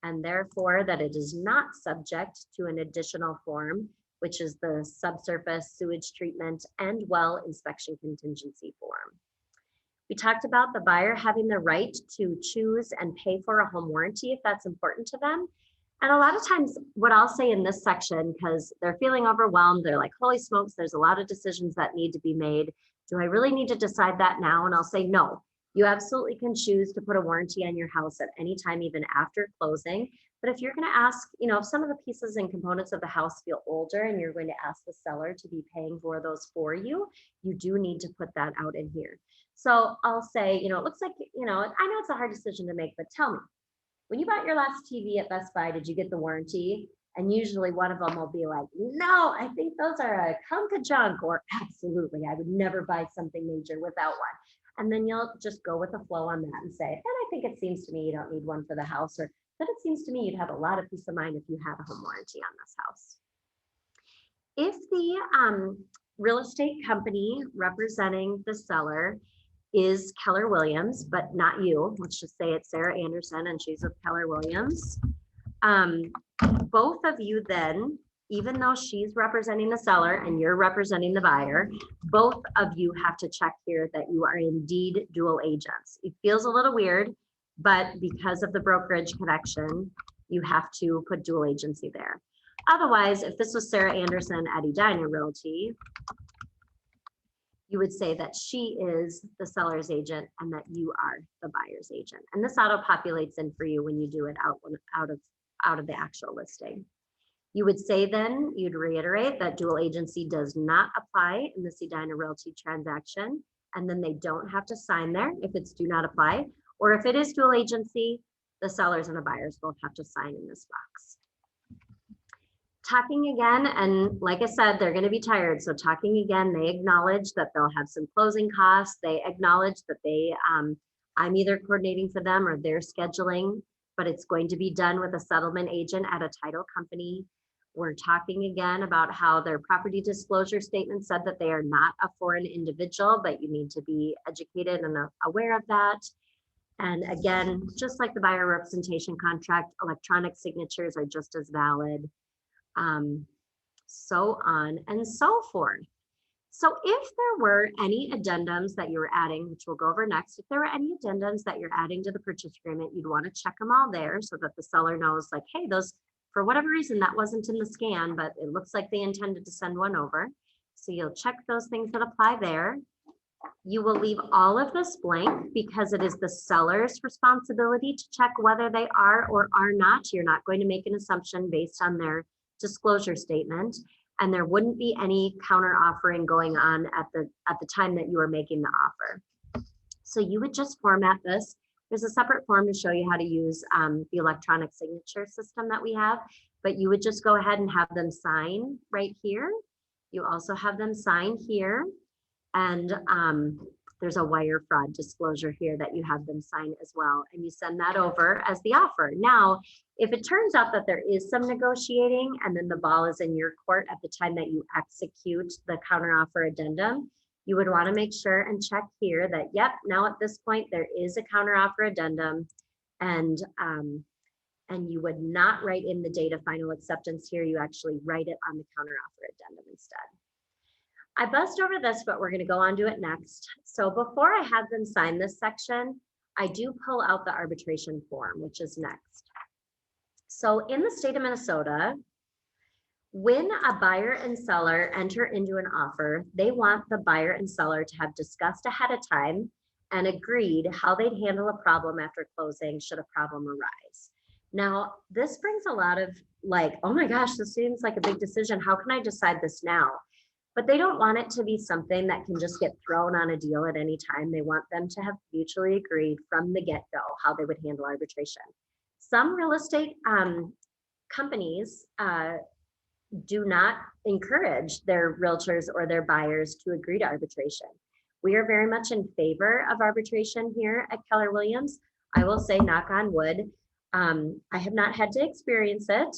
and therefore that it is not subject to an additional form, which is the subsurface sewage treatment and well inspection contingency form. We talked about the buyer having the right to choose and pay for a home warranty if that's important to them. And a lot of times what I'll say in this section, because they're feeling overwhelmed, they're like, holy smokes, there's a lot of decisions that need to be made. Do I really need to decide that now? And I'll say, no, You absolutely can choose to put a warranty on your house at any time, even after closing. But if you're going to ask, if some of the pieces and components of the house feel older and you're going to ask the seller to be paying for those for you, you do need to put that out in here. So I'll say, it looks like, I know it's a hard decision to make, but tell me, when you bought your last TV at Best Buy, did you get the warranty? And usually one of them will be like, no, I think those are a hunk of junk, or absolutely, I would never buy something major without one. And then you'll just go with the flow on that and say, and I think it seems to me you don't need one for the house, or that it seems to me you'd have a lot of peace of mind if you had a home warranty on this house. If the real estate company representing the seller is Keller Williams, but not you, let's just say it's Sarah Anderson and she's with Keller Williams. Both of you then, even though she's representing the seller and you're representing the buyer, both of you have to check here that you are indeed dual agents. It feels a little weird, but because of the brokerage connection, you have to put dual agency there. Otherwise, if this was Sarah Anderson at Edina Realty, you would say that she is the seller's agent and that you are the buyer's agent. And this auto populates in for you when you do it out of the actual listing. You would say then, you'd reiterate that dual agency does not apply in the Edina Realty transaction, and then they don't have to sign there if it's do not apply, or if it is dual agency, the sellers and the buyers both have to sign in this box. Talking again, and like I said, they're going to be tired. So talking again, they acknowledge that they'll have some closing costs. They acknowledge that I'm either coordinating for them or they're scheduling, but it's going to be done with a settlement agent at a title company. We're talking again about how their property disclosure statement said that they are not a foreign individual, but you need to be educated and aware of that. And again, just like the buyer representation contract, electronic signatures are just as valid. So on and so forth. So if there were any addendums that you were adding, which we'll go over next, if there were any addendums that you're adding to the purchase agreement, you'd want to check them all there so that the seller knows, like, hey, those, for whatever reason, that wasn't in the scan, but it looks like they intended to send one over. So you'll check those things that apply there. You will leave all of this blank because it is the seller's responsibility to check whether they are or are not. You're not going to make an assumption based on their disclosure statement, and there wouldn't be any counter offering going on at the time that you are making the offer. So you would just format this. There's a separate form to show you how to use the electronic signature system that we have, but you would just go ahead and have them sign right here. You also have them sign here, and there's a wire fraud disclosure here that you have them sign as well, and you send that over as the offer. Now, if it turns out that there is some negotiating and then the ball is in your court at the time that you execute the counteroffer addendum, you would want to make sure and check here that, yep, now at this point there is a counteroffer addendum, and you would not write in the date of final acceptance here. You actually write it on the counteroffer addendum instead. I buzzed over this, but we're going to go on to it next. So before I have them sign this section, I do pull out the arbitration form, which is next. So in the state of Minnesota, when a buyer and seller enter into an offer, they want the buyer and seller to have discussed ahead of time and agreed how they'd handle a problem after closing should a problem arise. Now, this brings a lot of like, oh my gosh, this seems like a big decision. How can I decide this now? But they don't want it to be something that can just get thrown on a deal at any time. They want them to have mutually agreed from the get-go how they would handle arbitration. Some real estate companies do not encourage their realtors or their buyers to agree to arbitration. We are very much in favor of arbitration here at Keller Williams. I will say, knock on wood, I have not had to experience it.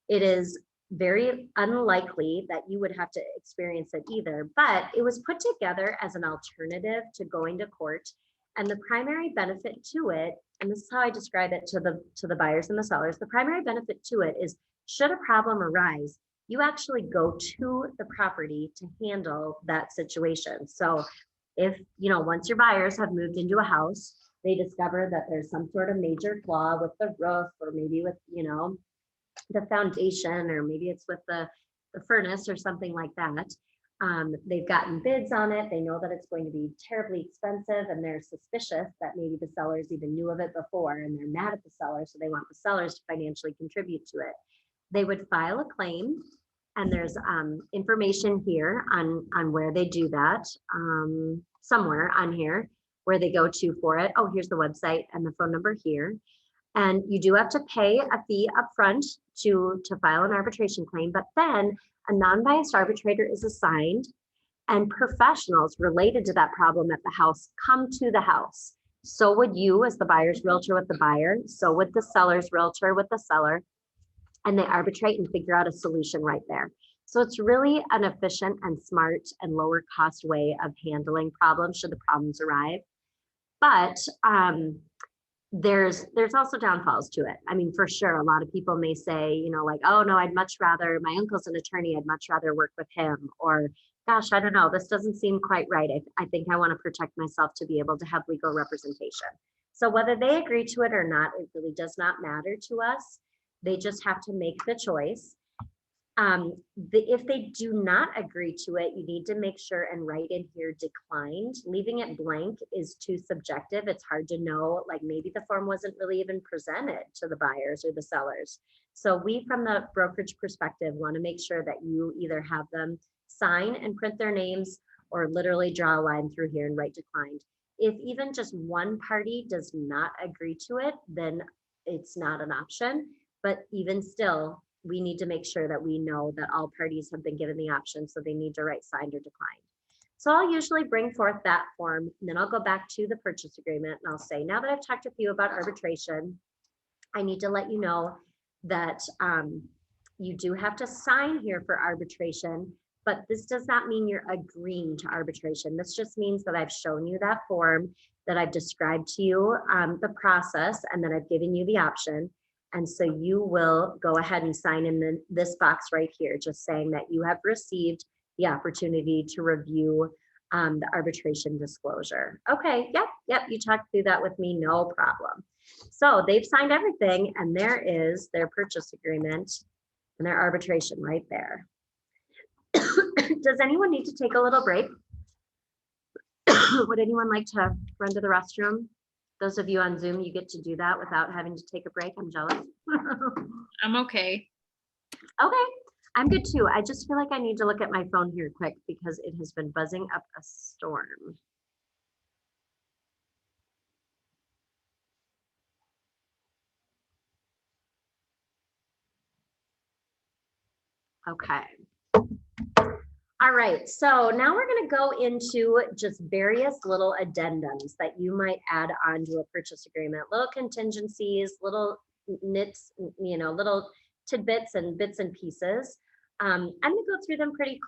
It is very unlikely that you would have to experience it either, but it was put together as an alternative to going to court. And the primary benefit to it, and this is how I describe it to the buyers and the sellers, the primary benefit to it is, should a problem arise, you actually go to the property to handle that situation. So if, once your buyers have moved into a house, they discover that there's some sort of major flaw with the roof, or maybe with, the foundation, or maybe it's with the furnace or something like that. They've gotten bids on it. They know that it's going to be terribly expensive, and they're suspicious that maybe the sellers even knew of it before, and they're mad at the sellers, so they want the sellers to financially contribute to it. They would file a claim, and there's information here on where they do that, somewhere on here where they go to for it. Oh, here's the website and the phone number here. And you do have to pay a fee upfront to file an arbitration claim, but then a non-biased arbitrator is assigned, and professionals related to that problem at the house come to the house. So would you as the buyer's realtor with the buyer, so would the seller's realtor with the seller, and they arbitrate and figure out a solution right there. So it's really an efficient and smart and lower cost way of handling problems should the problems arrive. But there's also downfalls to it. I mean, for sure, a lot of people may say, you know, like, oh no, I'd much rather, my uncle's an attorney, I'd much rather work with him. Or gosh, I don't know, this doesn't seem quite right. I think I want to protect myself to be able to have legal representation. So whether they agree to it or not, it really does not matter to us. They just have to make the choice. If they do not agree to it, you need to make sure and write in here declined. Leaving it blank is too subjective. It's hard to know, like maybe the form wasn't really even presented to the buyers or the sellers. So we, from the brokerage perspective, want to make sure that you either have them sign and print their names or literally draw a line through here and write declined. If even just one party does not agree to it, then it's not an option. But even still, we need to make sure that we know that all parties have been given the option, so they need to write signed or declined. So I'll usually bring forth that form, and then I'll go back to the purchase agreement, and I'll say, now that I've talked with you about arbitration, I need to let you know that you do have to sign here for arbitration, but this does not mean you're agreeing to arbitration. This just means that I've shown you that form, that I've described to you the process, and that I've given you the option. And so you will go ahead and sign in this box right here, just saying that you have received the opportunity to review the arbitration disclosure. Okay, yep, you talked through that with me, no problem. So they've signed everything, and there is their purchase agreement and their arbitration right there. Does anyone need to take a little break? Would anyone like to run to the restroom? Those of you on Zoom, you get to do that without having to take a break. I'm jealous. I'm okay. Okay, I'm good too. I just feel like I need to look at my phone here quick because it has been buzzing up a storm. Okay. All right, so now we're going to go into just various little addendums that you might add on to a purchase agreement, little contingencies, little nits, you know, little tidbits and bits and pieces. I'm going to go through them pretty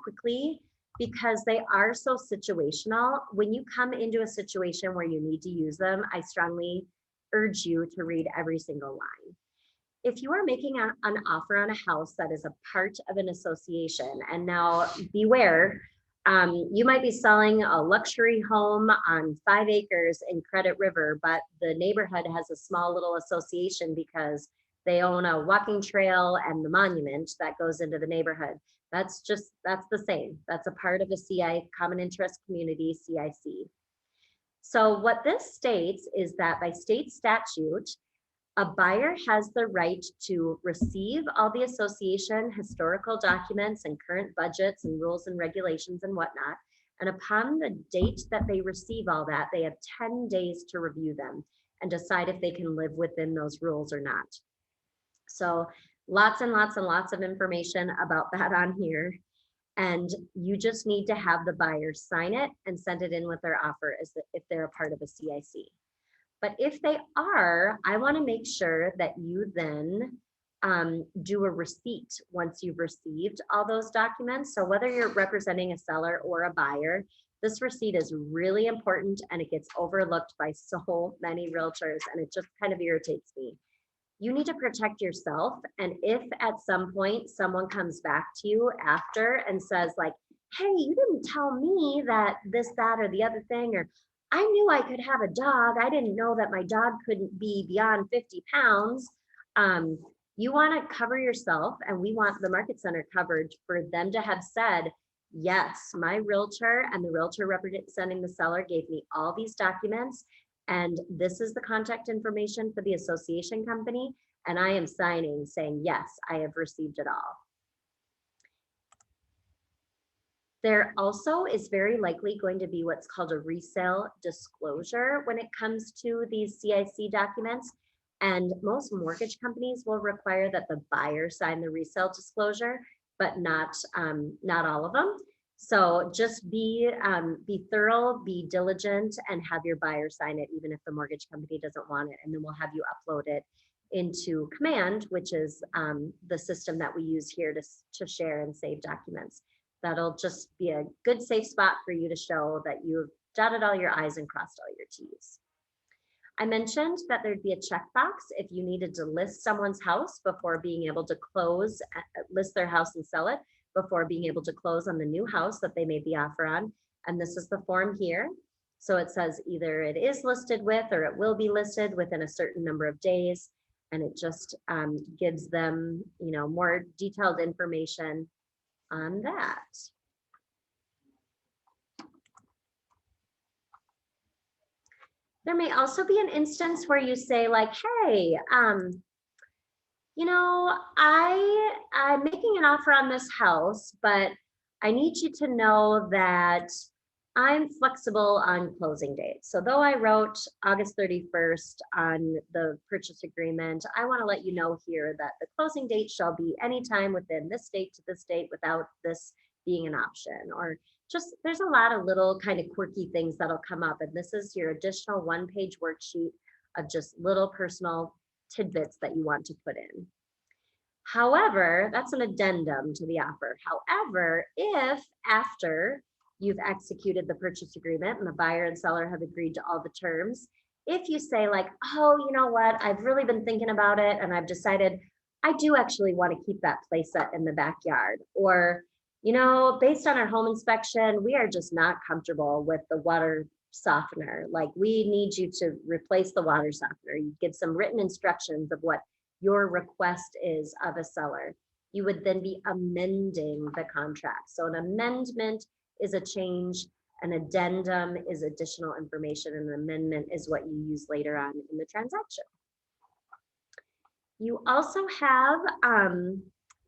quickly because they are so situational. When you come into a situation where you need to use them, I strongly urge you to read every single line. If you are making an offer on a house that is a part of an association, and now beware, you might be selling a luxury home on 5 acres in Credit River, but the neighborhood has a small little association because they own a walking trail and the monument that goes into the neighborhood. That's the same. That's a part of a CI, common interest community, CIC. So what this states is that by state statute, a buyer has the right to receive all the association historical documents and current budgets and rules and regulations and whatnot. And upon the date that they receive all that, they have 10 days to review them and decide if they can live within those rules or not. So lots and lots and lots of information about that on here. And you just need to have the buyer sign it and send it in with their offer as if they're a part of a CIC. But if they are, I want to make sure that you then do a receipt once you've received all those documents. So whether you're representing a seller or a buyer, this receipt is really important and it gets overlooked by so many realtors, and it just kind of irritates me. You need to protect yourself. And if at some point someone comes back to you after and says like, hey, you didn't tell me that this, that, or the other thing, or I knew I could have a dog, I didn't know that my dog couldn't be beyond 50 pounds. You want to cover yourself, and we want the Market Center covered for them to have said, yes, my realtor and the realtor representing the seller gave me all these documents, and this is the contact information for the association company, and I am signing saying, yes, I have received it all. There also is very likely going to be what's called a resale disclosure when it comes to these CIC documents. And most mortgage companies will require that the buyer sign the resale disclosure, but not all of them. So just be thorough, be diligent, and have your buyer sign it, even if the mortgage company doesn't want it. And then we'll have you upload it into Command, which is the system that we use here to share and save documents. That'll just be a good safe spot for you to show that you've dotted all your I's and crossed all your T's. I mentioned that there'd be a checkbox if you needed to list someone's house before being able to close, list their house and sell it before being able to close on the new house that they made the offer on. And this is the form here. So it says either it is listed with or it will be listed within a certain number of days. And it just gives them, more detailed information on that. There may also be an instance where you say like, hey, I'm making an offer on this house, but I need you to know that I'm flexible on closing dates. So though I wrote August 31st on the purchase agreement, I want to let you know here that the closing date shall be anytime within this date to this date without this being an option. Or just, there's a lot of little kind of quirky things that'll come up. And this is your additional one-page worksheet of just little personal tidbits that you want to put in. However, that's an addendum to the offer. However, if after you've executed the purchase agreement and the buyer and seller have agreed to all the terms, if you say like, oh, you know what, I've really been thinking about it and I've decided I do actually want to keep that playset in the backyard, or, based on our home inspection, we are just not comfortable with the water softener. Like, we need you to replace the water softener. You give some written instructions of what your request is of a seller. You would then be amending the contract. So an amendment is a change, an addendum is additional information, and an amendment is what you use later on in the transaction. You also have,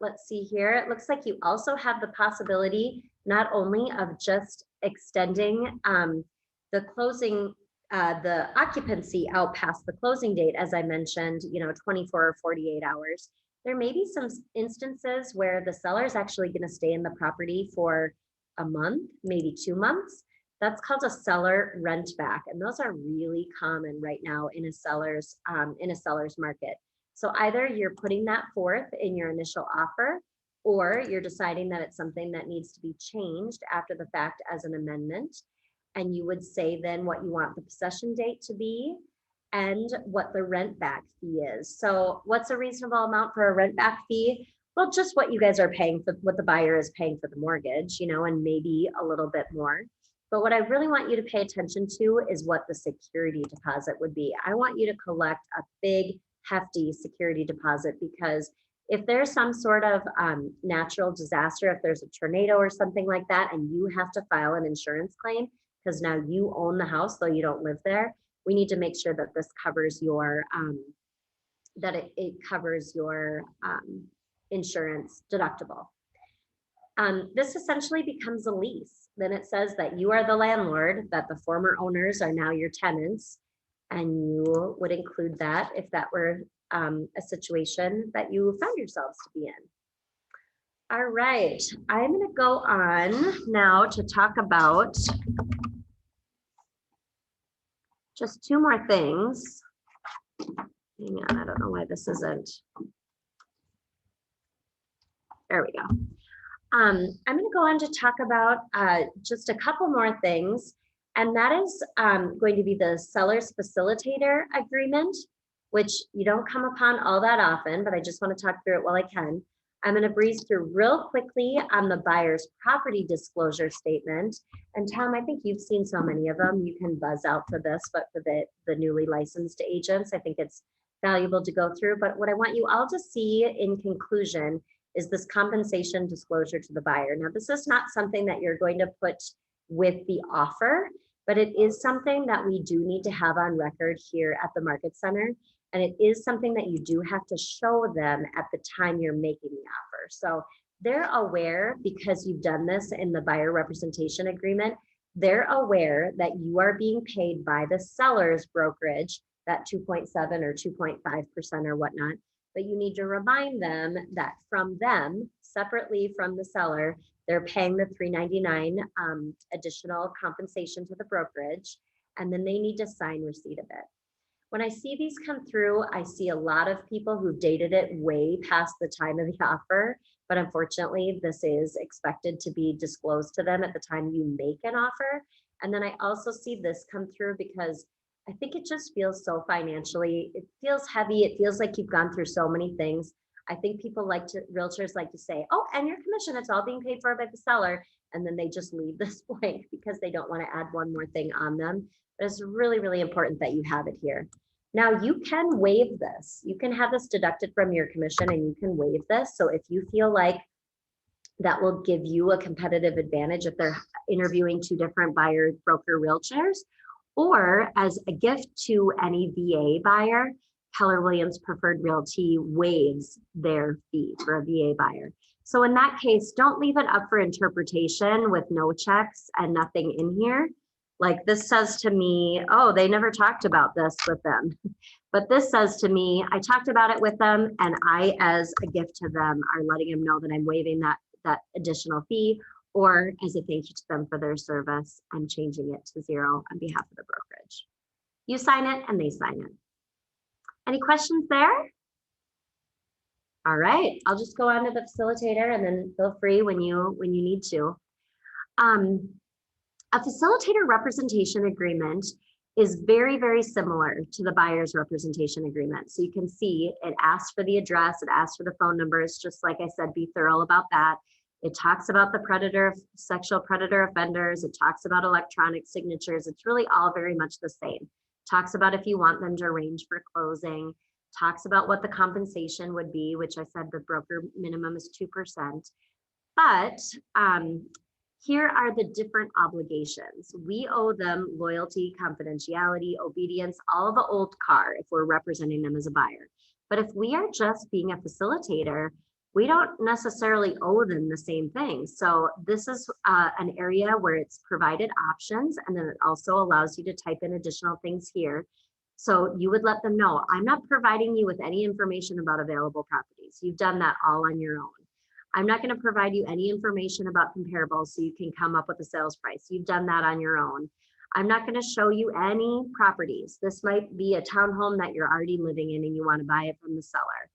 let's see here, it looks like you also have the possibility not only of just extending the closing, the occupancy out past the closing date, as I mentioned, 24 or 48 hours. There may be some instances where the seller is actually going to stay in the property for a month, maybe 2 months. That's called a seller rent back, and those are really common right now in a seller's market. So either you're putting that forth in your initial offer, or you're deciding that it's something that needs to be changed after the fact as an amendment. And you would say then what you want the possession date to be and what the rent back fee is. So what's a reasonable amount for a rent back fee? Well, just what you guys are paying for, what the buyer is paying for the mortgage, and maybe a little bit more. But what I really want you to pay attention to is what the security deposit would be. I want you to collect a big, hefty security deposit, because if there's some sort of natural disaster, if there's a tornado or something like that, and you have to file an insurance claim, because now you own the house, though you don't live there, we need to make sure that this covers your, it covers your insurance deductible. This essentially becomes a lease. Then it says that you are the landlord, that the former owners are now your tenants, and you would include that if that were a situation that you found yourselves to be in. All right, I'm going to go on now to talk about just 2 more things. Hang on, I don't know why this isn't. There we go. I'm going to go on to talk about just a couple more things, and that is going to be the seller's facilitator agreement, which you don't come upon all that often, but I just want to talk through it while I can. I'm going to breeze through real quickly on the buyer's property disclosure statement. And Tom, I think you've seen so many of them, you can buzz out for this, but for the newly licensed agents, I think it's valuable to go through. But what I want you all to see in conclusion is this compensation disclosure to the buyer. Now, this is not something that you're going to put with the offer, but it is something that we do need to have on record here at the Market Center. And it is something that you do have to show them at the time you're making the offer. So they're aware, because you've done this in the buyer representation agreement, they're aware that you are being paid by the seller's brokerage, that 2.7 or 2.5% or whatnot. But you need to remind them that from them, separately from the seller, they're paying the $3.99 additional compensation to the brokerage, and then they need to sign receipt of it. When I see these come through, I see a lot of people who've dated it way past the time of the offer, but unfortunately, this is expected to be disclosed to them at the time you make an offer. And then I also see this come through because I think it just feels so financially, it feels heavy. It feels like you've gone through so many things. I think realtors like to say, oh, and your commission, it's all being paid for by the seller. And then they just leave this blank because they don't want to add one more thing on them. But it's really, really important that you have it here. Now you can waive this. You can have this deducted from your commission and you can waive this. So if you feel like that will give you a competitive advantage if they're interviewing two different buyer broker realtors, or as a gift to any VA buyer, Keller Williams Preferred Realty waives their fee for a VA buyer. So in that case, don't leave it up for interpretation with no checks and nothing in here. Like this says to me, oh, they never talked about this with them. But this says to me, I talked about it with them, and I, as a gift to them, are letting them know that I'm waiving that additional fee, or as a thank you to them for their service, I'm changing it to 0 on behalf of the brokerage. You sign it and they sign it. Any questions there? All right, I'll just go on to the facilitator and then feel free when you need to. A facilitator representation agreement is very, very similar to the buyer's representation agreement. So you can see it asks for the address, it asks for the phone numbers, just like I said, be thorough about that. It talks about the sexual predator offenders. It talks about electronic signatures. It's really all very much the same. Talks about if you want them to arrange for closing, talks about what the compensation would be, which I said the broker minimum is 2%. But here are the different obligations. We owe them loyalty, confidentiality, obedience, all the old car if we're representing them as a buyer. But if we are just being a facilitator, we don't necessarily owe them the same thing. So this is an area where it's provided options, and then it also allows you to type in additional things here. So you would let them know, I'm not providing you with any information about available properties. You've done that all on your own. I'm not going to provide you any information about comparables so you can come up with a sales price. You've done that on your own. I'm not going to show you any properties. This might be a townhome that you're already living in and you want to buy it from the seller.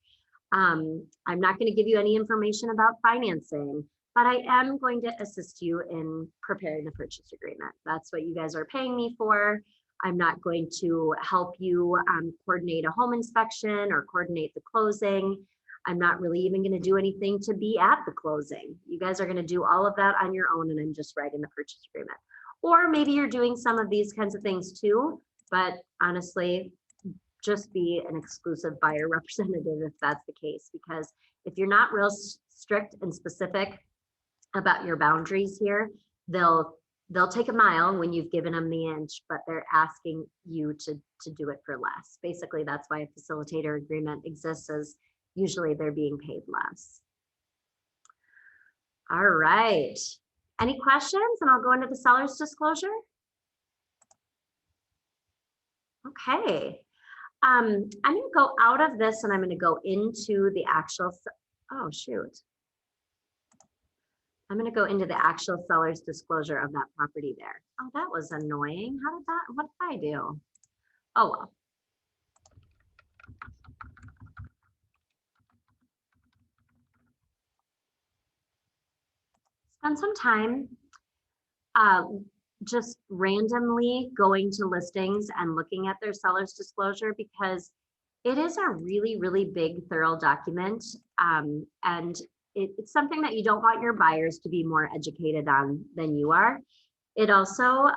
I'm not going to give you any information about financing, but I am going to assist you in preparing the purchase agreement. That's what you guys are paying me for. I'm not going to help you coordinate a home inspection or coordinate the closing. I'm not really even going to do anything to be at the closing. You guys are going to do all of that on your own, and I'm just writing the purchase agreement. Or maybe you're doing some of these kinds of things too, but honestly, just be an exclusive buyer representative if that's the case, because if you're not real strict and specific about your boundaries here, they'll take a mile when you've given them the inch, but they're asking you to do it for less. Basically, that's why a facilitator agreement exists, as usually they're being paid less. All right. Any questions? And I'll go into the seller's disclosure. Okay. I'm going to go out of this and I'm going to go into the actual, oh shoot. I'm going to go into the actual seller's disclosure of that property there. Oh, that was annoying. What did I do? Oh, well. Spend some time just randomly going to listings and looking at their seller's disclosure, because it is a really, really big, thorough document. And it's something that you don't want your buyers to be more educated on than you are. It also,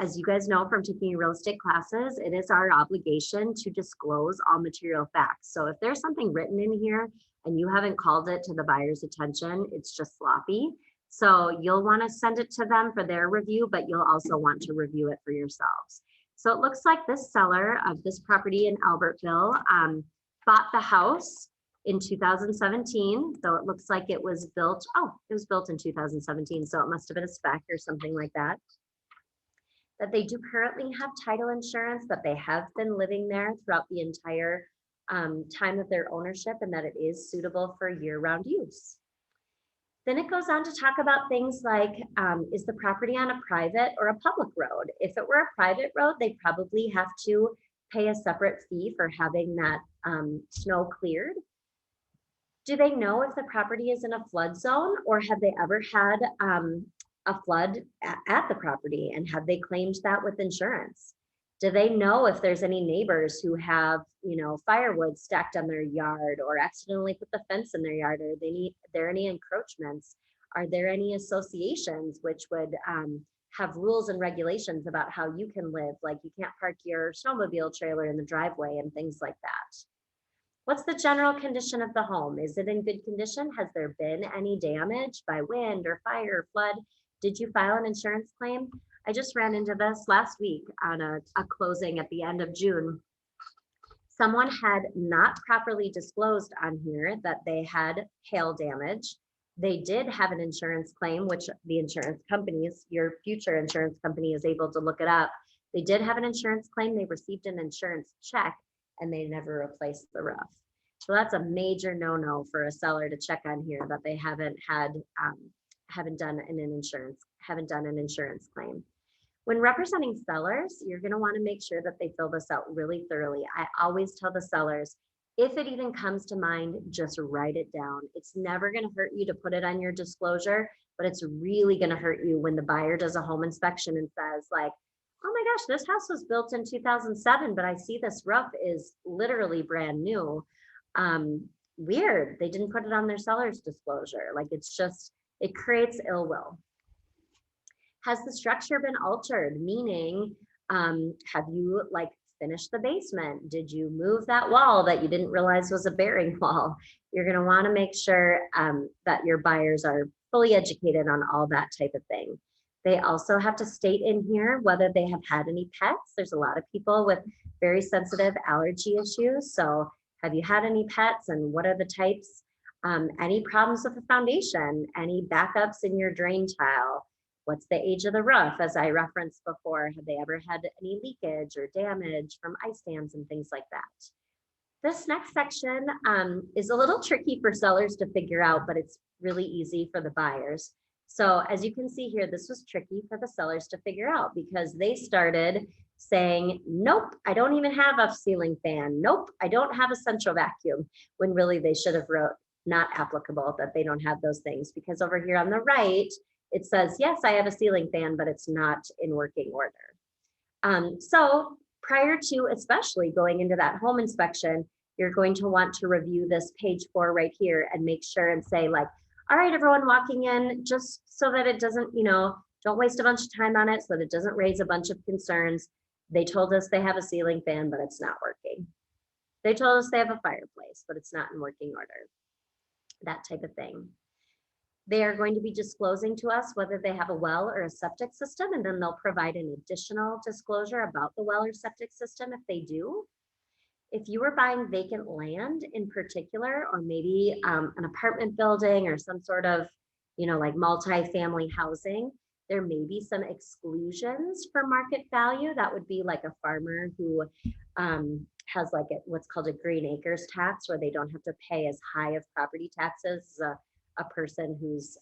as you guys know from taking your real estate classes, it is our obligation to disclose all material facts. So if there's something written in here and you haven't called it to the buyer's attention, it's just sloppy. So you'll want to send it to them for their review, but you'll also want to review it for yourselves. So it looks like this seller of this property in Albertville bought the house in 2017. So it looks like it was built, it was built in 2017. So it must have been a spec or something like that. That they do currently have title insurance, that they have been living there throughout the entire time of their ownership, and that it is suitable for year-round use. Then it goes on to talk about things like, is the property on a private or a public road? If it were a private road, they probably have to pay a separate fee for having that snow cleared. Do they know if the property is in a flood zone, or have they ever had a flood at the property, and have they claimed that with insurance? Do they know if there's any neighbors who have, firewood stacked on their yard, or accidentally put the fence in their yard? Are there any encroachments? Are there any associations which would have rules and regulations about how you can live? Like you can't park your snowmobile trailer in the driveway and things like that. What's the general condition of the home? Is it in good condition? Has there been any damage by wind or fire or flood? Did you file an insurance claim? I just ran into this last week on a closing at the end of June. Someone had not properly disclosed on here that they had hail damage. They did have an insurance claim, which the insurance companies, your future insurance company is able to look it up. They did have an insurance claim. They received an insurance check, and they never replaced the roof. So that's a major no-no for a seller to check on here, that they haven't done an insurance claim. When representing sellers, you're going to want to make sure that they fill this out really thoroughly. I always tell the sellers, if it even comes to mind, just write it down. It's never going to hurt you to put it on your disclosure, but it's really going to hurt you when the buyer does a home inspection and says like, oh my gosh, this house was built in 2007, but I see this roof is literally brand new. Weird, they didn't put it on their seller's disclosure. Like it creates ill will. Has the structure been altered? Meaning, have you finished the basement? Did you move that wall that you didn't realize was a bearing wall? You're going to want to make sure that your buyers are fully educated on all that type of thing. They also have to state in here whether they have had any pets. There's a lot of people with very sensitive allergy issues. So have you had any pets, and what are the types? Any problems with the foundation? Any backups in your drain tile? What's the age of the roof? As I referenced before, have they ever had any leakage or damage from ice dams and things like that? This next section is a little tricky for sellers to figure out, but it's really easy for the buyers. So as you can see here, this was tricky for the sellers to figure out because they started saying, nope, I don't even have a ceiling fan. Nope, I don't have a central vacuum, when really they should have wrote not applicable, that they don't have those things, because over here on the right, it says, yes, I have a ceiling fan, but it's not in working order. So prior to especially going into that home inspection, you're going to want to review this page 4 right here and make sure and say like, all right, everyone walking in, just so that it doesn't, don't waste a bunch of time on it, so that it doesn't raise a bunch of concerns. They told us they have a ceiling fan, but it's not working. They told us they have a fireplace, but it's not in working order. That type of thing. They are going to be disclosing to us whether they have a well or a septic system, and then they'll provide an additional disclosure about the well or septic system if they do. If you were buying vacant land in particular, or maybe an apartment building or some sort of, like multi-family housing, there may be some exclusions for market value. That would be like a farmer who has what's called a green acres tax, where they don't have to pay as high of property taxes as a person who's,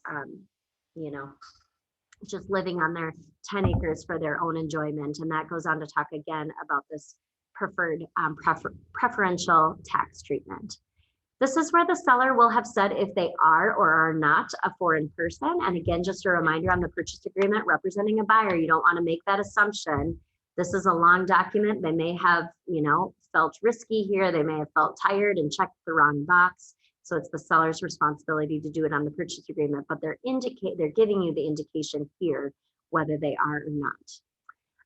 just living on their 10 acres for their own enjoyment. And that goes on to talk again about this preferred preferential tax treatment. This is where the seller will have said if they are or are not a foreign person. And again, just a reminder on the purchase agreement, representing a buyer, you don't want to make that assumption. This is a long document. They may have, felt risky here. They may have felt tired and checked the wrong box. So it's the seller's responsibility to do it on the purchase agreement, but they're giving you the indication here whether they are or not.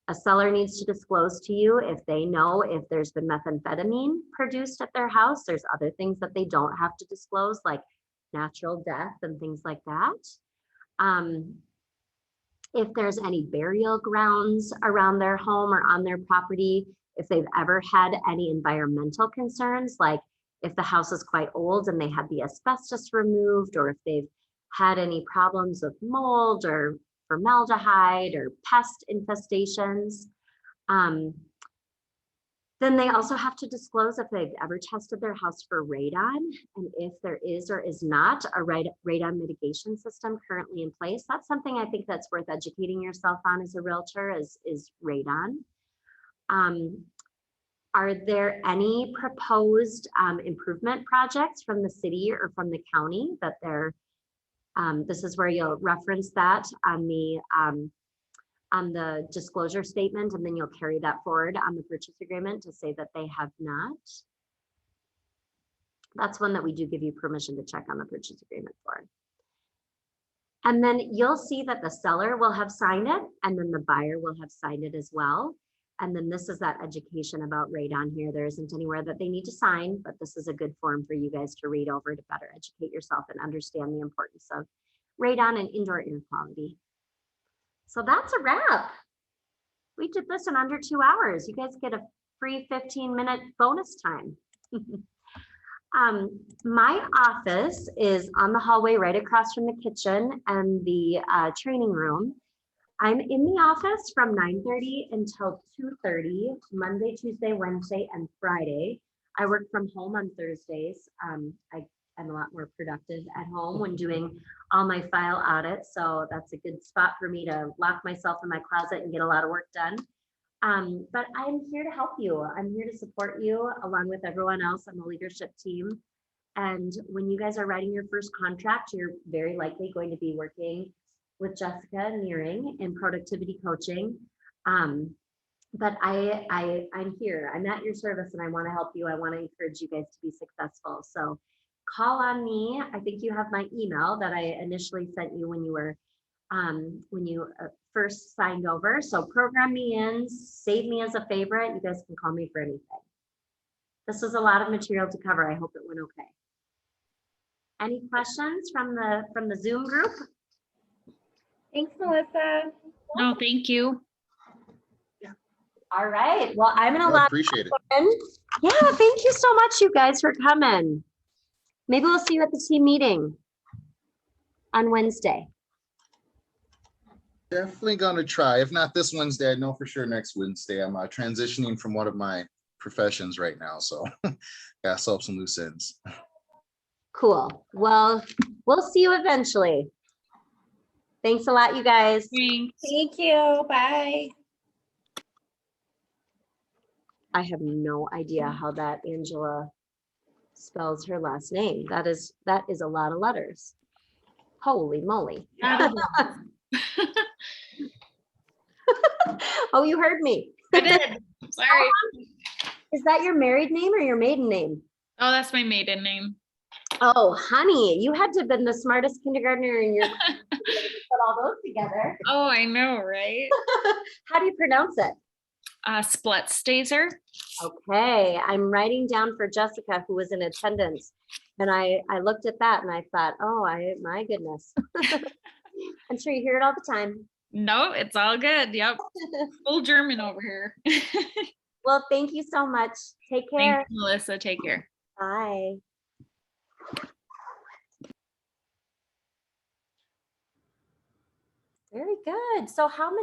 A seller needs to disclose to you if they know if there's been methamphetamine produced at their house. There's other things that they don't have to disclose, like natural death and things like that. If there's any burial grounds around their home or on their property, if they've ever had any environmental concerns, like if the house is quite old and they had the asbestos removed, or if they've had any problems with mold or formaldehyde or pest infestations. Then they also have to disclose if they've ever tested their house for radon, and if there is or is not a radon mitigation system currently in place. That's something I think that's worth educating yourself on as a realtor is radon. Are there any proposed improvement projects from the city or from the county that they're this is where you'll reference that on the disclosure statement, and then you'll carry that forward on the purchase agreement to say that they have not. That's one that we do give you permission to check on the purchase agreement for. And then you'll see that the seller will have signed it, and then the buyer will have signed it as well. And then this is that education about radon here. There isn't anywhere that they need to sign, but this is a good form for you guys to read over to better educate yourself and understand the importance of radon and indoor air quality. So that's a wrap. We did this in under 2 hours. You guys get a free 15-minute bonus time. My office is on the hallway right across from the kitchen and the training room. I'm in the office from 9:30 until 2:30, Monday, Tuesday, Wednesday, and Friday. I work from home on Thursdays. I'm a lot more productive at home when doing all my file audits. So that's a good spot for me to lock myself in my closet and get a lot of work done. But I'm here to help you. I'm here to support you along with everyone else on the leadership team. And when you guys are writing your first contract, you're very likely going to be working with Jessica Nearing in productivity coaching. But I'm here, I'm at your service, and I want to help you. I want to encourage you guys to be successful. So call on me. I think you have my email that I initially sent you when you were first signed over. So program me in, save me as a favorite. You guys can call me for anything. This was a lot of material to cover. I hope it went okay. Any questions from the Zoom group? Thanks, Melissa. No, thank you. All right. Well, I'm gonna I appreciate it. Yeah, thank you so much, you guys, for coming. Maybe we'll see you at the team meeting on Wednesday. Definitely gonna try. If not this Wednesday, I know for sure next Wednesday. I'm transitioning from one of my professions right now, so gotta solve some loose ends. Cool. Well, we'll see you eventually. Thanks a lot, you guys. Thanks. Thank you. Bye. I have no idea how that Angela spells her last name. That is a lot of letters. Holy moly. Oh, you heard me. I did. Sorry. Is that your married name or your maiden name? Oh, that's my maiden name. Oh, honey, you had to have been the smartest kindergartner in your class to put all those together. Oh, I know, right? How do you pronounce it? Spletstazer. Okay, I'm writing down for Jessica, who was in attendance, and I looked at that and I thought, oh, my goodness. I'm sure you hear it all the time. No, it's all good. Yep. Full German over here. Well, thank you so much. Take care. Thanks, Melissa. Take care. Bye. Very good. So how many